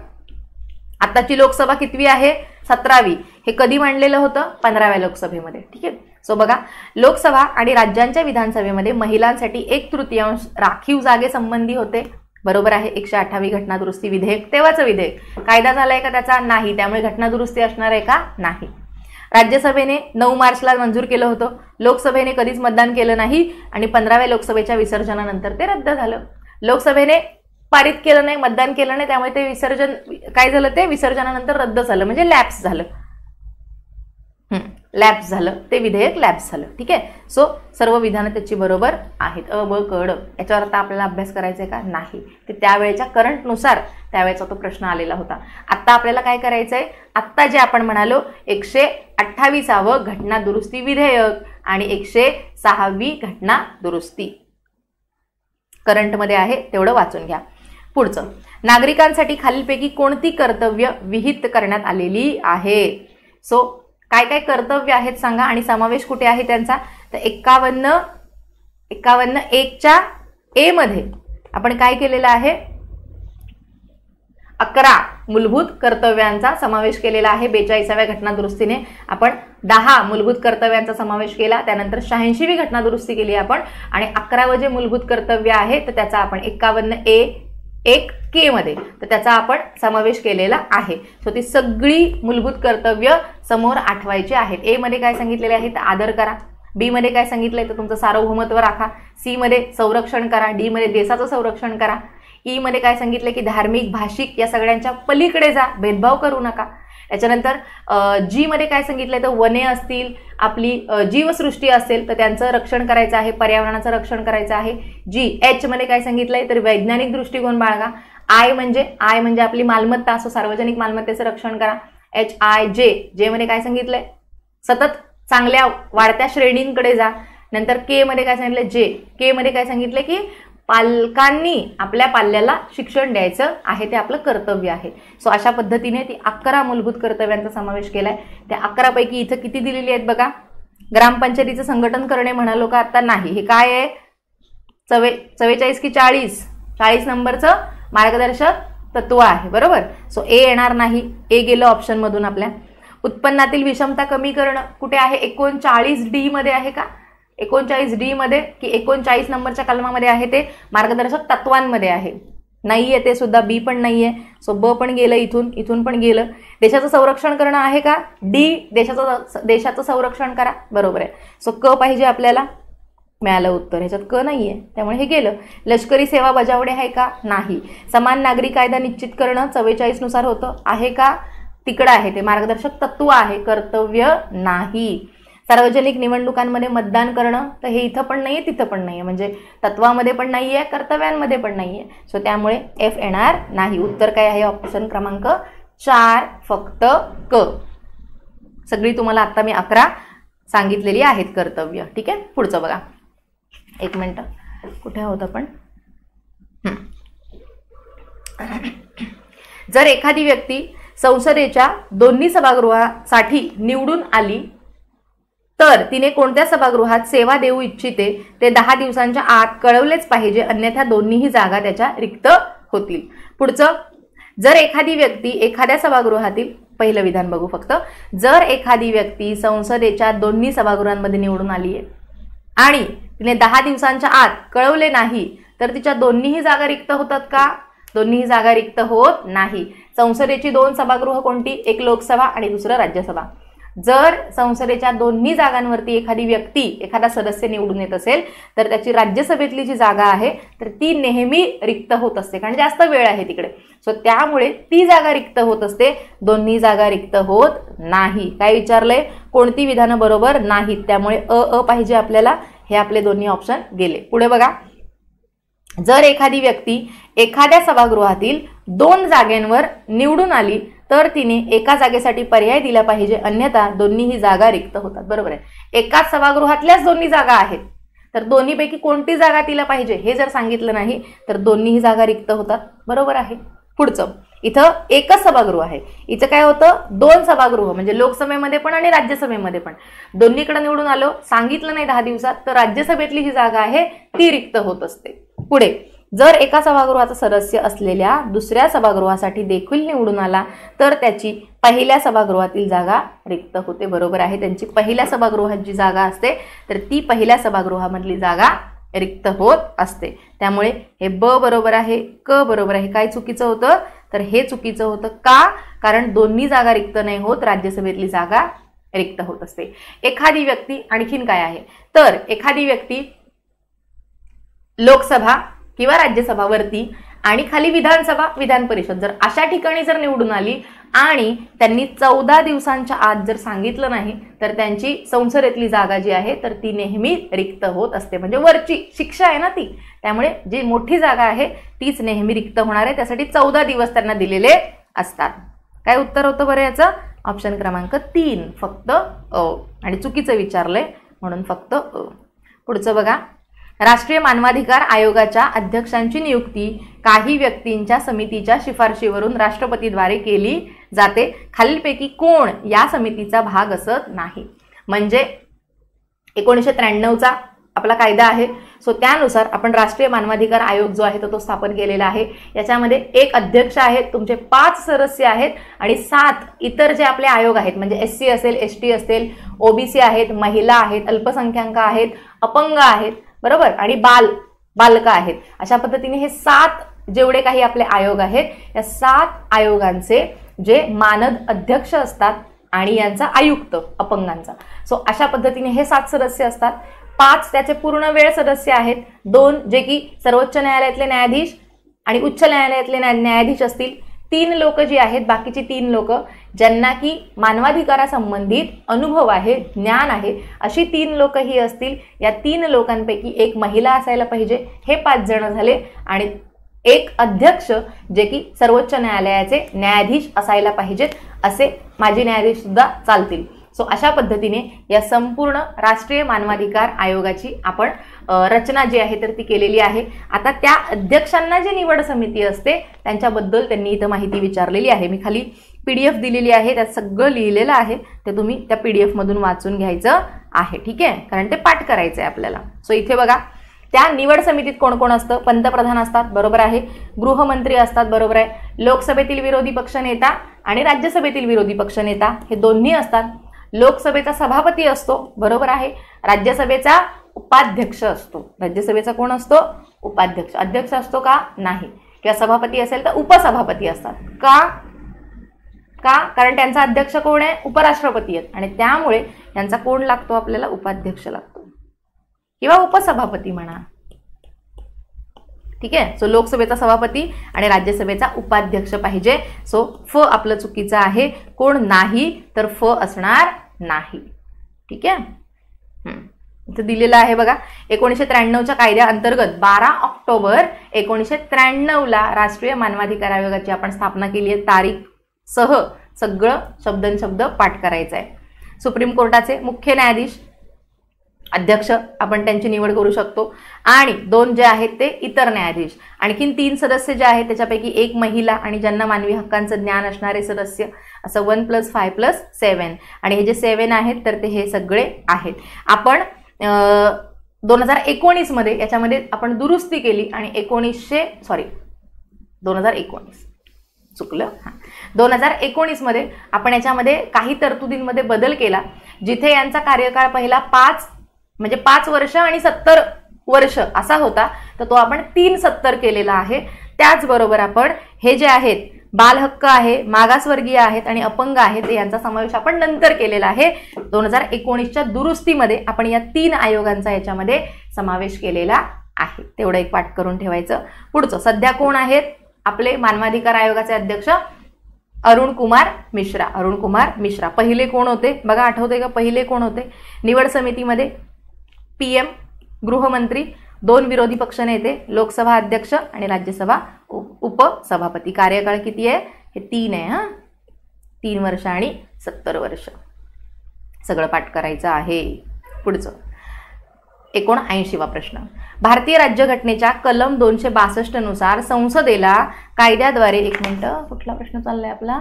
आताची लोकसभा कितवी आहे? 17वी. हे कधी मांडलेलं होतं? 15व्या लोकसभेमध्ये. ठीक आहे. सो बघा, लोकसभा आणि राज्यांच्या विधानसभेमध्ये महिलांसाठी 1/3 राखीव जागेसंबंधी होते. बरोबर आहे. 108वी घटना दुरुस्ती विधेयक तेव्हाचं विधेयक. कायदा झालाय का त्याचा? नाही. त्यामुळे घटना दुरुस्ती असणार आहे का? नाही. राज्यसभेने 9 मार्चला मंजूर केलं होतं. लोकसभेने कधीच मतदान केलं नाही आणि 15व्या लोकसभेच्या विसर्जनानंतर ते रद्द झालं. लोकसभेने पारित केलं नाही, मतदान केलं नाही, त्यामुळे ते विसर्जन काय झालं? ते विसर्जनानंतर रद्द झालं, म्हणजे लॅप्स झालं. लॅप्स झालं, ते विधेयक लॅप्स झालं. ठीक आहे. सो सर्व विधानं त्याची बरोबर आहेत. अ ब क ड. याच्यावर आता आपल्याला अभ्यास करायचा आहे का? नाही. ते त्यावेळेच्या करंटनुसार त्यावेळेचा तो प्रश्न आलेला होता. आता आपल्याला काय करायचंय? आत्ता जे आपण म्हणालो 128वा घटना दुरुस्ती विधेयक आणि 106वी घटना दुरुस्ती करंटमध्ये आहे, तेवढं वाचून घ्या. पुढचं, नागरिकांसाठी खालीलपैकी कोणती कर्तव्य विहित करण्यात आलेली आहेत? सो काय काय कर्तव्य आहेत सांगा आणि समावेश कुठे आहे त्यांचा? तर 51(1)च्या ए मध्ये आपण काय केलेलं आहे? 11 मूलभूत कर्तव्यांचा समावेश केलेला आहे. 42व्या घटना दुरुस्तीने आपण 10 मूलभूत कर्तव्यांचा समावेश केला. त्यानंतर 86वी घटना दुरुस्ती केली आपण आणि 11वं जे मूलभूत कर्तव्य आहे तर त्याचा आपण 51(1)(k) मध्ये तर त्याचा आपण समावेश केलेला आहे. सो ती सगळी मूलभूत कर्तव्य समोर आठवायची आहेत. ए मध्ये काय सांगितलेले आहे? तर आदर करा. बी मध्ये काय सांगितलंय? तर तुमचं सार्वभौमत्व राखा. सी मध्ये संरक्षण करा. डी मध्ये देशाचं संरक्षण करा. ई मध्ये काय सांगितलंय? की धार्मिक, भाषिक या सगळ्यांच्या पलीकडे जा, भेदभाव करू नका. याच्यानंतर जी मध्ये काय सांगितलंय? तर वने असतील, आपली जीवसृष्टी असेल तर त्यांचं रक्षण करायचं आहे, पर्यावरणाचं रक्षण करायचं आहे. जी एच मध्ये काय सांगितलंय? तर वैज्ञानिक दृष्टिकोन बाळगा. आय म्हणजे आपली मालमत्ता, असो सार्वजनिक मालमत्तेचं रक्षण करा. जे मध्ये काय सांगितलंय? सतत चांगल्या वाढत्या श्रेणींकडे जा. नंतर के मध्ये काय सांगितलंय? के मध्ये काय सांगितलंय? की पालकांनी आपल्या पाल्याला शिक्षण द्यायचं आहे, ते आपलं कर्तव्य आहे. सो अशा पद्धतीने ती 11 मूलभूत कर्तव्यांचा समावेश केलाय. त्या 11 पैकी इथं किती दिलेली आहेत बघा? ग्रामपंचायतीचं संघटन करणे म्हणालो का? आता नाही. हे काय आहे? 44 की 40? 40 नंबरचं मार्गदर्शक तत्व आहे. बरोबर. सो ए येणार नाही. ए गेलं ऑप्शन मधून आपल्या. उत्पन्नातील विषमता कमी करणं कुठे आहे? 39D मध्ये आहे का? 39D मध्ये की 39 नंबरच्या कलमामध्ये आहे ते मार्गदर्शक तत्वांमध्ये आहे. नाहीये ते सुद्धा. बी पण नाहीये. सो ब पण गेलं, इथून पण गेलं. देशाचं संरक्षण करणं आहे का? डी देशाचं संरक्षण करा. बरोबर आहे. सो क पाहिजे आपल्याला. मिळालं उत्तर. ह्याच्यात क नाहीये त्यामुळे हे गेलं. लष्करी सेवा बजावणे आहे का? नाही. समान नागरी कायदा निश्चित करणं 44 नुसार होतं आहे का? तिकडं आहे ते मार्गदर्शक तत्व आहे, कर्तव्य नाही. सार्वजनिक निवडणुकांमध्ये मतदान करणं तर हे इथं पण नाहीये, तिथं पण नाहीये, म्हणजे तत्वामध्ये पण नाहीये, कर्तव्यांमध्ये पण नाहीये. सो त्यामुळे एफ येणार नाही. उत्तर काय आहे? ऑप्शन क्रमांक 4 फक्त क. सगळी तुम्हाला आता मी 11 सांगितलेली आहेत कर्तव्य. ठीक आहे. पुढचं बघा. एक मिनिट, कुठे आहोत आपण? जर एखादी व्यक्ती संसदेच्या दोन्ही सभागृहासाठी निवडून आली तर तिने कोणत्या सभागृहात सेवा देऊ इच्छिते ते 10 दिवसांच्या आत कळवलेच पाहिजे, अन्यथा दोन्हीही जागा त्याच्या रिक्त होतील. पुढचं, जर एखादी व्यक्ती एखाद्या सभागृहातील, पहिलं विधान बघू फक्त, जर एखादी व्यक्ती संसदेच्या दोन्ही सभागृहांमध्ये निवडून आली आहे आणि तिने 10 दिवसांच्या आत कळवले नाही तर तिच्या दोन्हीही जागा रिक्त होतात का? दोन्हीही जागा रिक्त होत नाही. संसदेची 2 सभागृह कोणती? एक लोकसभा आणि दुसरं राज्यसभा. जर संसदेच्या दोन्ही जागांवरती एखादी व्यक्ती, एखादा सदस्य निवडून येत असेल तर त्याची राज्यसभेतली जी जागा आहे तर ती नेहमी रिक्त होत असते, कारण जास्त वेळ आहे तिकडे. सो त्यामुळे ती जागा रिक्त होत असते, दोन्ही जागा रिक्त होत नाही. काय विचारलंय? कोणती विधानं बरोबर नाहीत, त्यामुळे अ पाहिजे आपल्याला. हे आपले दोन्ही ऑप्शन गेले. पुढे बघा, जर एखादी व्यक्ती एखाद्या सभागृहातील 2 जागांवर निवडून आली तर तिने एका जागेसाठी पर्याय दिला पाहिजे, अन्यथा दोन्हीही जागा रिक्त होतात. बरोबर आहे. एकाच सभागृहातल्याच दोन्ही जागा आहेत तर दोन्हीपैकी कोणती जागा तिला पाहिजे हे जर सांगितलं नाही तर दोन्हीही जागा रिक्त होतात. बरोबर आहे. पुढचं, इथं एकच सभागृह आहे. इथं काय होतं? 2 सभागृह, म्हणजे लोकसभेमध्ये पण आणि राज्यसभेमध्ये पण. दोन्हीकडे निवडून आलो, सांगितलं नाही 10 दिवसात, तर राज्यसभेतली जी जागा आहे ती रिक्त होत असते. पुढे, जर एका सभागृहाचा सदस्य असलेल्या दुसऱ्या सभागृहासाठी देखील निवडून आला तर त्याची पहिल्या सभागृहातील जागा रिक्त होते. बरोबर आहे. त्यांची पहिल्या सभागृहात जी जागा असते तर ती पहिल्या सभागृहामधली जागा रिक्त होत असते. त्यामुळे हे ब बरोबर आहे, क बरोबर आहे. काय चुकीचं होतं? तर हे चुकीचं होतं. का? कारण दोन्ही जागा रिक्त नाही होत, राज्यसभेतली जागा रिक्त होत असते. एखादी व्यक्ती, आणखीन काय आहे तर एखादी व्यक्ती लोकसभा किंवा राज्यसभावरती आणि खाली विधानसभा, विधान परिषद, जर अशा ठिकाणी जर निवडून आली आणि त्यांनी 14 दिवसांच्या आत जर सांगितलं नाही तर त्यांची संसदेतली जागा जी आहे तर ती नेहमी रिक्त होत असते. म्हणजे वरची शिक्षा आहे ना ती, त्यामुळे जी मोठी जागा आहे तीच नेहमी रिक्त होणार आहे. त्यासाठी 14 दिवस त्यांना दिलेले असतात. काय उत्तर होतं बरं याचं? ऑप्शन क्रमांक 3, फक्त अ. आणि चुकीचं विचारलंय म्हणून फक्त अ. पुढचं बघा, राष्ट्रीय मानवाधिकार आयोगाच्या अध्यक्षांची नियुक्ती काही व्यक्तींच्या समितीच्या शिफारशीवरून राष्ट्रपतीद्वारे केली जाते. खालीलपैकी कोण या समितीचा भाग असत नाही? म्हणजे 1993चा आपला कायदा आहे, सो त्यानुसार आपण राष्ट्रीय मानवाधिकार आयोग जो आहे तो स्थापन केलेला आहे. याच्यामध्ये एक अध्यक्ष आहेत, तुमचे 5 सदस्य आहेत आणि 7 इतर जे आपले आयोग आहेत, म्हणजे SC असेल, ST असेल, OBC आहेत, महिला आहेत, अल्पसंख्याक आहेत, अपंग आहेत, बरोबर, आणि बालक आहेत. अशा पद्धतीने हे 7 जेवढे काही आपले आयोग आहेत या 7 आयोगांचे जे मानद अध्यक्ष असतात आणि यांचा आयुक्त अपंगांचा. सो अशा पद्धतीने हे 7 सदस्य असतात. 5 त्याचे पूर्ण वेळ सदस्य आहेत, 2 जे की सर्वोच्च न्यायालयातले न्यायाधीश आणि उच्च न्यायालयातले न्यायाधीश असतील, 3 लोक जी आहेत, बाकीची 3 लोक ज्यांना की मानवाधिकारासंबंधित अनुभव आहे, ज्ञान आहे, अशी 3 लोक ही असतील. या 3 लोकांपैकी एक महिला असायला पाहिजे. हे 5 जण झाले. आणि एक अध्यक्ष जे की सर्वोच्च न्यायालयाचे न्यायाधीश असायला पाहिजेत, असे माजी न्यायाधीश सुद्धा चालतील. सो अशा पद्धतीने या संपूर्ण राष्ट्रीय मानवाधिकार आयोगाची आपण रचना जी आहे तर ती केलेली आहे. आता त्या अध्यक्षांना जी निवड समिती असते त्यांच्याबद्दल त्यांनी इथं माहिती विचारलेली आहे. मी खाली PDF दिलेली आहे, त्यात सगळं लिहिलेलं आहे, ते तुम्ही त्या PDF मधून वाचून घ्यायचं आहे. ठीक आहे, कारण ते पाठ करायचं आहे आपल्याला. सो इथे बघा, त्या निवड समितीत कोण कोण असतं? पंतप्रधान असतात, बरोबर आहे. गृहमंत्री असतात, बरोबर आहे. लोकसभेतील विरोधी पक्षनेता आणि राज्यसभेतील विरोधी पक्षनेता हे दोन्ही असतात. लोकसभेचा सभापती असतो, बरोबर आहे. राज्यसभेचा उपाध्यक्ष असतो. राज्यसभेचा कोण असतो? उपाध्यक्ष. अध्यक्ष असतो का? नाही. किंवा सभापती असेल तर उपसभापती असतात. का? कारण त्यांचा अध्यक्ष कोण आहे? उपराष्ट्रपती आहेत आणि त्यामुळे यांचा कोण लागतो आपल्याला? उपाध्यक्ष लागतो किंवा उपसभापती म्हणा. ठीक आहे. सो लोकसभेचा सभापती आणि राज्यसभेचा उपाध्यक्ष पाहिजे. सो फ आपलं चुकीचं आहे. कोण नाही तर फ असणार नाही. ठीक आहे. इथं दिलेलं आहे बघा, 1993च्या कायद्याअंतर्गत 12 ऑक्टोबर 1993ला राष्ट्रीय मानवाधिकार आयोगाची आपण स्थापना केली आहे. तारीख सह सगळं शब्दनशब्द पाठ करायचं आहे. सुप्रीम कोर्टाचे मुख्य न्यायाधीश अध्यक्ष आपण त्यांची निवड करू शकतो आणि 2 जे आहेत ते इतर न्यायाधीश. आणखीन 3 सदस्य जे आहेत त्याच्यापैकी एक महिला आणि ज्यांना मानवी हक्कांचं ज्ञान असणारे सदस्य, असं 1 + 5 + 7. आणि हे जे 7 आहेत तर ते हे सगळे आहेत. आपण 2019 मध्ये याच्यामध्ये आपण दुरुस्ती केली आणि 2019 चुकलं, 2019 मध्ये आपण याच्यामध्ये काही तरतुदींमध्ये बदल केला, जिथे यांचा कार्यकाळ पहिला 5 वर्ष आणि 70 वर्ष असा होता, तर तो आपण 370 केलेला आहे. त्याचबरोबर आपण हे जे आहेत बालहक्क आहे, मागासवर्गीय आहेत आणि अपंग आहेत यांचा समावेश आपण नंतर केलेला आहे. 2019च्या दुरुस्तीमध्ये आपण या 3 आयोगांचा याच्यामध्ये समावेश केलेला आहे. तेवढं एक पाठ करून ठेवायचं. पुढचं सध्या कोण आहेत आपले मानवाधिकार आयोगाचे अध्यक्ष? अरुण कुमार मिश्रा. अरुण कुमार मिश्रा. पहिले कोण होते बघा, आठवते का पहिले कोण होते? निवड समितीमध्ये PM, गृहमंत्री, 2 विरोधी पक्षनेते, लोकसभा अध्यक्ष आणि राज्यसभा उपसभापती. कार्यकाळ किती आहे? हे 3 आहे. 3 वर्ष आणि 70 वर्ष. सगळं पाठ करायचं आहे. पुढचं 79वा प्रश्न. भारतीय राज्यघटनेच्या कलम 262 नुसार संसदेला कायद्याद्वारे, एक मिनिट कुठला प्रश्न चाललाय आपला?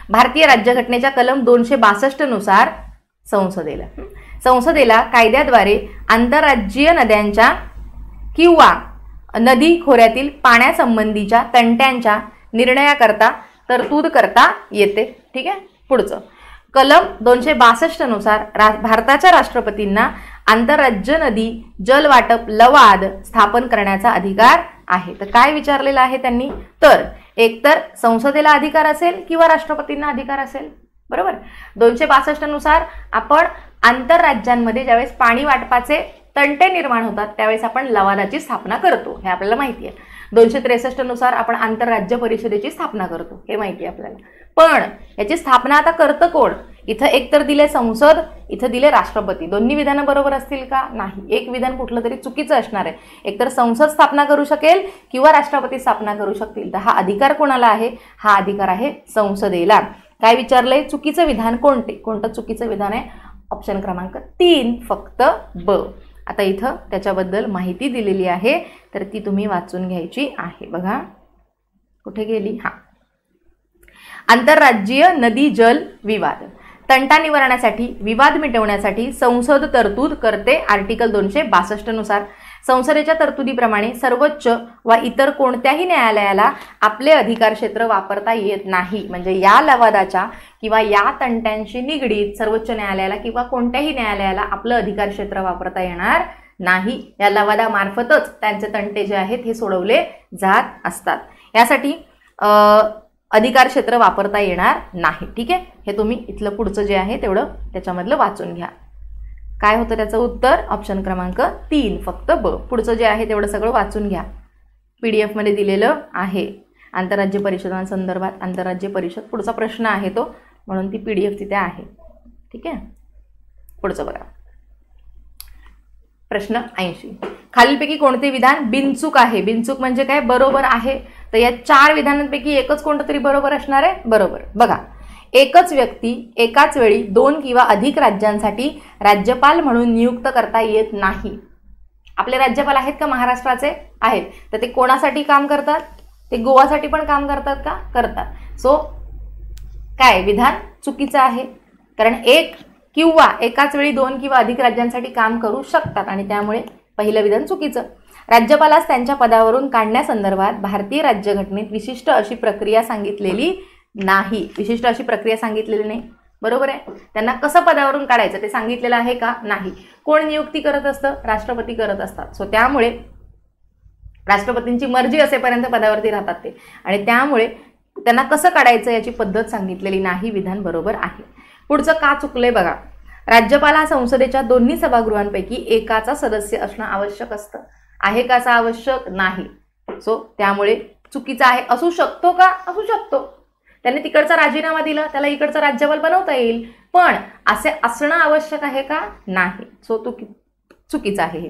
भारतीय राज्यघटनेच्या कलम 262 नुसार संसदेला कायद्याद्वारे आंतरराज्यीय नद्यांच्या किंवा नदी खोऱ्यातील पाण्यासंबंधीच्या तंट्यांच्या निर्णयाकरता तरतूद करता येते. ठीक आहे. पुढचं कलम 262 नुसार भारताच्या राष्ट्रपतींना आंतरराज्य नदी जलवाटप लवाद स्थापन करण्याचा अधिकार आहे. तर काय विचारलेलं आहे त्यांनी? तर एकतर संसदेला अधिकार असेल किंवा राष्ट्रपतींना अधिकार असेल. बरोबर. 262 नुसार आपण आंतरराज्यांमध्ये ज्यावेळेस पाणी वाटपाचे तंटे निर्माण होतात त्यावेळेस आपण लवादाची स्थापना करतो, हे आपल्याला माहिती आहे. 263 नुसार आपण आंतरराज्य परिषदेची स्थापना करतो, हे माहिती आहे आपल्याला. पण याची स्थापना आता करतं कोण? इथं एकतर दिले संसद, इथं दिले राष्ट्रपती. दोन्ही विधानं बरोबर असतील का? नाही. एक विधान कुठलं तरी चुकीचं असणार आहे. एकतर संसद स्थापना करू शकेल किंवा राष्ट्रपती स्थापना करू शकतील. तर हा अधिकार कोणाला आहे? हा अधिकार आहे संसदेला. काय विचारलंय? चुकीचं विधान कोणते? कोणतं चुकीचं विधान आहे? ऑप्शन क्रमांक 3 फक्त ब. आता इथं त्याच्याबद्दल माहिती दिलेली आहे तर ती तुम्ही वाचून घ्यायची आहे. बघा कुठे गेली? आंतरराज्यीय नदी जल विवाद तंटा निवारणासाठी, विवाद मिटवण्यासाठी संसद तरतूद करते. आर्टिकल 262 नुसार संसदेच्या तरतुदीप्रमाणे सर्वोच्च व इतर कोणत्याही न्यायालयाला आपले अधिकार क्षेत्र वापरता येत नाही. म्हणजे या लवादाच्या किंवा या तंट्यांशी निगडीत सर्वोच्च न्यायालयाला किंवा कोणत्याही न्यायालयाला आपलं अधिकार क्षेत्र वापरता येणार नाही. या लवादामार्फतच त्यांचे तंटे जे आहेत हे सोडवले जात असतात. यासाठी अधिकार क्षेत्र वापरता येणार नाही. ठीक आहे. हे तुम्ही इथलं पुढचं जे आहे तेवढं त्याच्यामधलं वाचून घ्या. काय होतं त्याचं उत्तर? ऑप्शन क्रमांक 3 फक्त ब. पुढचं जे आहे तेवढं सगळं वाचून घ्या. PDF मध्ये दिलेलं आहे. आंतरराज्य परिषदांसंदर्भात आंतरराज्य परिषद पुढचा प्रश्न आहे तो, म्हणून ती PDF तिथे आहे. ठीक आहे. पुढचं बघा. प्रश्न 80. खालीलपैकी कोणते विधान बिनचूक आहे? बिनचूक म्हणजे काय? बरोबर आहे. तर या 4 विधानांपैकी एकच कोणतं तरी बरोबर असणार आहे. बरोबर. बघा, एकच व्यक्ती एकाच वेळी 2 किंवा अधिक राज्यांसाठी राज्यपाल म्हणून नियुक्त करता येत नाही. आपले राज्यपाल आहेत का महाराष्ट्राचे? आहेत. तर ते कोणासाठी काम करतात? ते गोवासाठी पण काम करतात का? करतात. सो काय विधान चुकीचं आहे, कारण एक किंवा एकाच वेळी 2 किंवा अधिक राज्यांसाठी काम करू शकतात आणि त्यामुळे पहिलं विधान चुकीचं. राज्यपालास त्यांच्या पदावरून काढण्यासंदर्भात भारतीय राज्यघटनेत विशिष्ट अशी प्रक्रिया सांगितलेली नाही. विशिष्ट अशी प्रक्रिया सांगितलेली नाही. बरोबर आहे. त्यांना कसं पदावरून काढायचं ते सांगितलेलं आहे का? नाही. कोण नियुक्ती करत असतं? राष्ट्रपती करत असतात. सो त्यामुळे राष्ट्रपतींची मर्जी असेपर्यंत पदावरती राहतात ते, आणि त्यामुळे त्यांना कसं काढायचं याची पद्धत सांगितलेली नाही. विधान बरोबर आहे. पुढचं का चुकलंय बघा. राज्यपाल हा संसदेच्या दोन्ही सभागृहांपैकी एकाचा सदस्य असणं आवश्यक असतं. आहे का असं आवश्यक? नाही. सो त्यामुळे चुकीचं आहे. असू शकतो का? असू शकतो. त्याने तिकडचा राजीनामा दिला, त्याला इकडचा राज्यपाल बनवता येईल, पण असे असणं आवश्यक आहे का? नाही. सो चुकीचं आहे हे.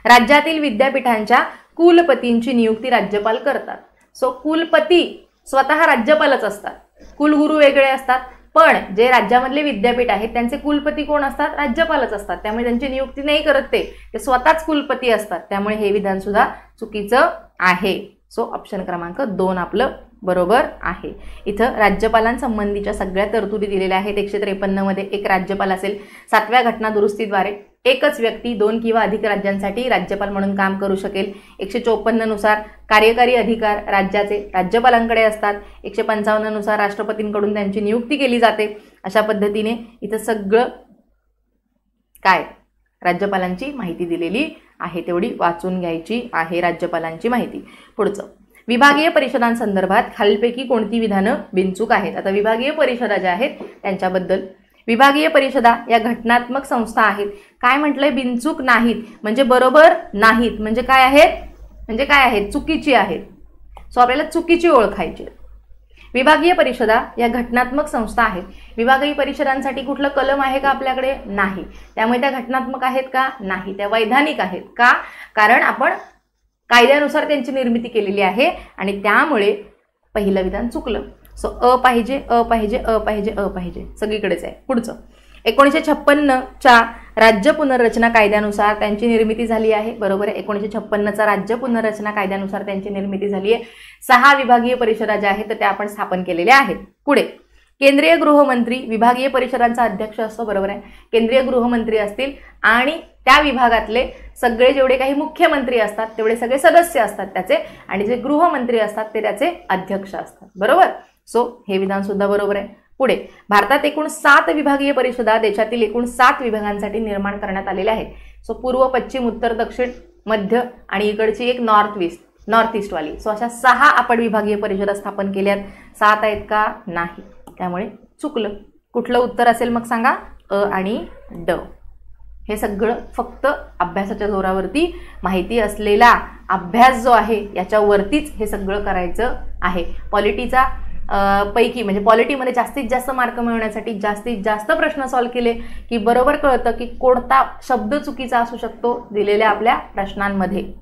राज्यातील विद्यापीठांच्या कुलपतींची नियुक्ती राज्यपाल करतात. सो कुलपती स्वतः राज्यपालच असतात. कुलगुरू वेगळे असतात, पण जे राज्यामधले विद्यापीठ आहेत त्यांचे कुलपती कोण असतात? राज्यपालच असतात. त्यामुळे त्यांची नियुक्ती नाही करत ते स्वतःच कुलपती असतात. त्यामुळे हे विधान सुद्धा चुकीचं आहे. सो ऑप्शन क्रमांक 2 आपलं बरोबर आहे. इथं राज्यपालांसंबंधीच्या सगळ्या तरतुदी दिलेल्या आहेत. 153 मध्ये एक राज्यपाल असेल. 7व्या घटना दुरुस्तीद्वारे एकच व्यक्ती 2 किंवा अधिक राज्यांसाठी राज्यपाल म्हणून काम करू शकेल. 154 नुसार कार्यकारी अधिकार राज्याचे राज्यपालांकडे असतात. 155 नुसार राष्ट्रपतींकडून त्यांची नियुक्ती केली जाते. अशा पद्धतीने इथं सगळं काय राज्यपालांची माहिती दिलेली आहे, तेवढी वाचून घ्यायची आहे राज्यपालांची माहिती. पुढचं, विभागीय परिषदांसंदर्भात खालीलपैकी कोणती विधानं बिनचूक आहेत. आता विभागीय परिषदा ज्या आहेत त्यांच्याबद्दल, विभागीय परिषदा या घटनात्मक संस्था आहेत. काय म्हटलंय, बिनचूक नाहीत म्हणजे बरोबर नाहीत म्हणजे काय आहेत, चुकीची आहेत. सो आपल्याला चुकीची ओळखायची. विभागीय परिषदा या घटनात्मक संस्था आहेत. विभागीय परिषदांसाठी कुठलं कलम आहे का आपल्याकडे, नाही. त्यामुळे त्या घटनात्मक आहेत का, नाही. त्या वैधानिक आहेत का, कारण आपण कायद्यानुसार त्यांची निर्मिती केलेली आहे आणि त्यामुळे पहिलं विधान चुकलं. सो पाहिजे सगळीकडेच आहे. पुढचं, 1956च्या राज्य पुनर्रचना कायद्यानुसार त्यांची निर्मिती झाली आहे. बरोबर आहे. 1956चा राज्य पुनर्रचना कायद्यानुसार त्यांची निर्मिती झाली आहे. 6 विभागीय परिषदा ज्या आहेत त्या आपण स्थापन केलेल्या आहेत. पुढे, केंद्रीय गृहमंत्री विभागीय परिषदांचा अध्यक्ष असतो. बरोबर आहे. केंद्रीय गृहमंत्री असतील आणि त्या विभागातले सगळे जेवढे काही मुख्यमंत्री असतात तेवढे सगळे सदस्य असतात त्याचे, आणि जे गृहमंत्री असतात ते त्याचे अध्यक्ष असतात. बरोबर. सो हे विधान सुद्धा बरोबर आहे. पुढे, भारतात एकूण 7 विभागीय परिषदा देशातील एकूण 7 विभागांसाठी निर्माण करण्यात आलेल्या आहेत. सो पूर्व, पश्चिम, उत्तर, दक्षिण, मध्य आणि इकडची एक नॉर्थ ईस्ट वाली. सो अशा 6 आपण विभागीय परिषदा स्थापन केल्यात. 7 आहेत का, नाही. त्यामुळे चुकलं. कुठलं उत्तर असेल मग सांगा, आणि ड. हे सगळं फक्त अभ्यासाच्या जोरावरती, माहिती असलेला अभ्यास जो आहे याच्यावरतीच हे सगळं करायचं आहे. पॉलिटीचा पैकी म्हणजे पॉलिटीमध्ये जास्तीत जास्त मार्क मिळवण्यासाठी जास्तीत जास्त प्रश्न सॉल्व्ह केले की बरोबर कळतं की कोणता शब्द चुकीचा असू शकतो दिलेल्या आपल्या प्रश्नांमध्ये.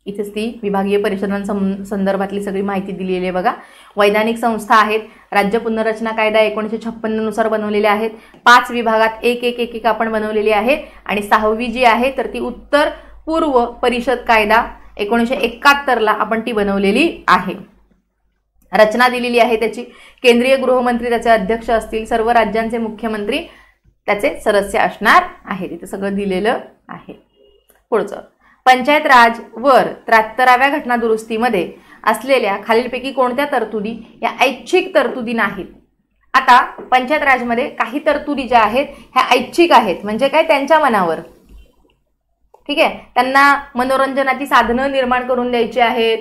इथेच ती विभागीय परिषदांसंदर्भातली सगळी माहिती दिलेली आहे बघा. वैधानिक संस्था आहेत. राज्य पुनर्रचना कायदा 1956 नुसार बनवलेले आहेत. 5 विभागात एक आपण बनवलेली आहे. आणि 6वी जी आहे तर ती उत्तर पूर्व परिषद कायदा 1971ला आपण ती बनवलेली आहे. रचना दिलेली आहे त्याची. केंद्रीय गृहमंत्री त्याचे अध्यक्ष असतील. सर्व राज्यांचे मुख्यमंत्री त्याचे सदस्य असणार आहेत. इथे सगळं दिलेलं आहे. पुढचं, पंचायत राज वर 73व्या घटना दुरुस्तीमध्ये असलेल्या खालीलपैकी कोणत्या तरतुदी या ऐच्छिक तरतुदी नाहीत. आता पंचायत राजमध्ये काही तरतुदी ज्या आहेत ह्या ऐच्छिक आहेत. म्हणजे काय, त्यांच्या मनावर. ठीक आहे. त्यांना मनोरंजनाची साधनं निर्माण करून द्यायची आहेत.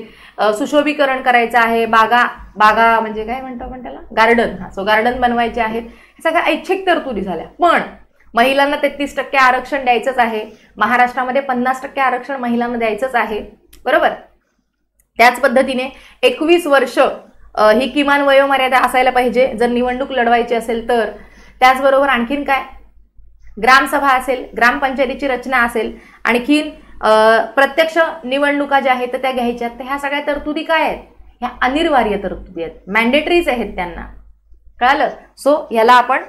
सुशोभीकरण करायचं आहे. बागा म्हणजे काय म्हणतो आपण त्याला, गार्डन. सो गार्डन बनवायचे आहेत. हे सगळ्या ऐच्छिक तरतुदी झाल्या. पण महिलांना 33% आरक्षण द्यायचंच आहे. महाराष्ट्रामध्ये 50% आरक्षण महिलांना द्यायचंच आहे. बरोबर. त्याच पद्धतीने 21 वर्ष ही किमान वयोमर्यादा असायला पाहिजे जर निवडणूक लढवायची असेल तर. त्याचबरोबर आणखीन काय, ग्रामसभा असेल, ग्रामपंचायतीची रचना असेल, आणखीन प्रत्यक्ष निवडणुका ज्या आहेत त्या घ्यायच्या. तर ह्या सगळ्या तरतुदी काय आहेत, ह्या अनिवार्य तरतुदी आहेत. मॅन्डेटरीज आहेत त्यांना. कळालं. सो ह्याला आपण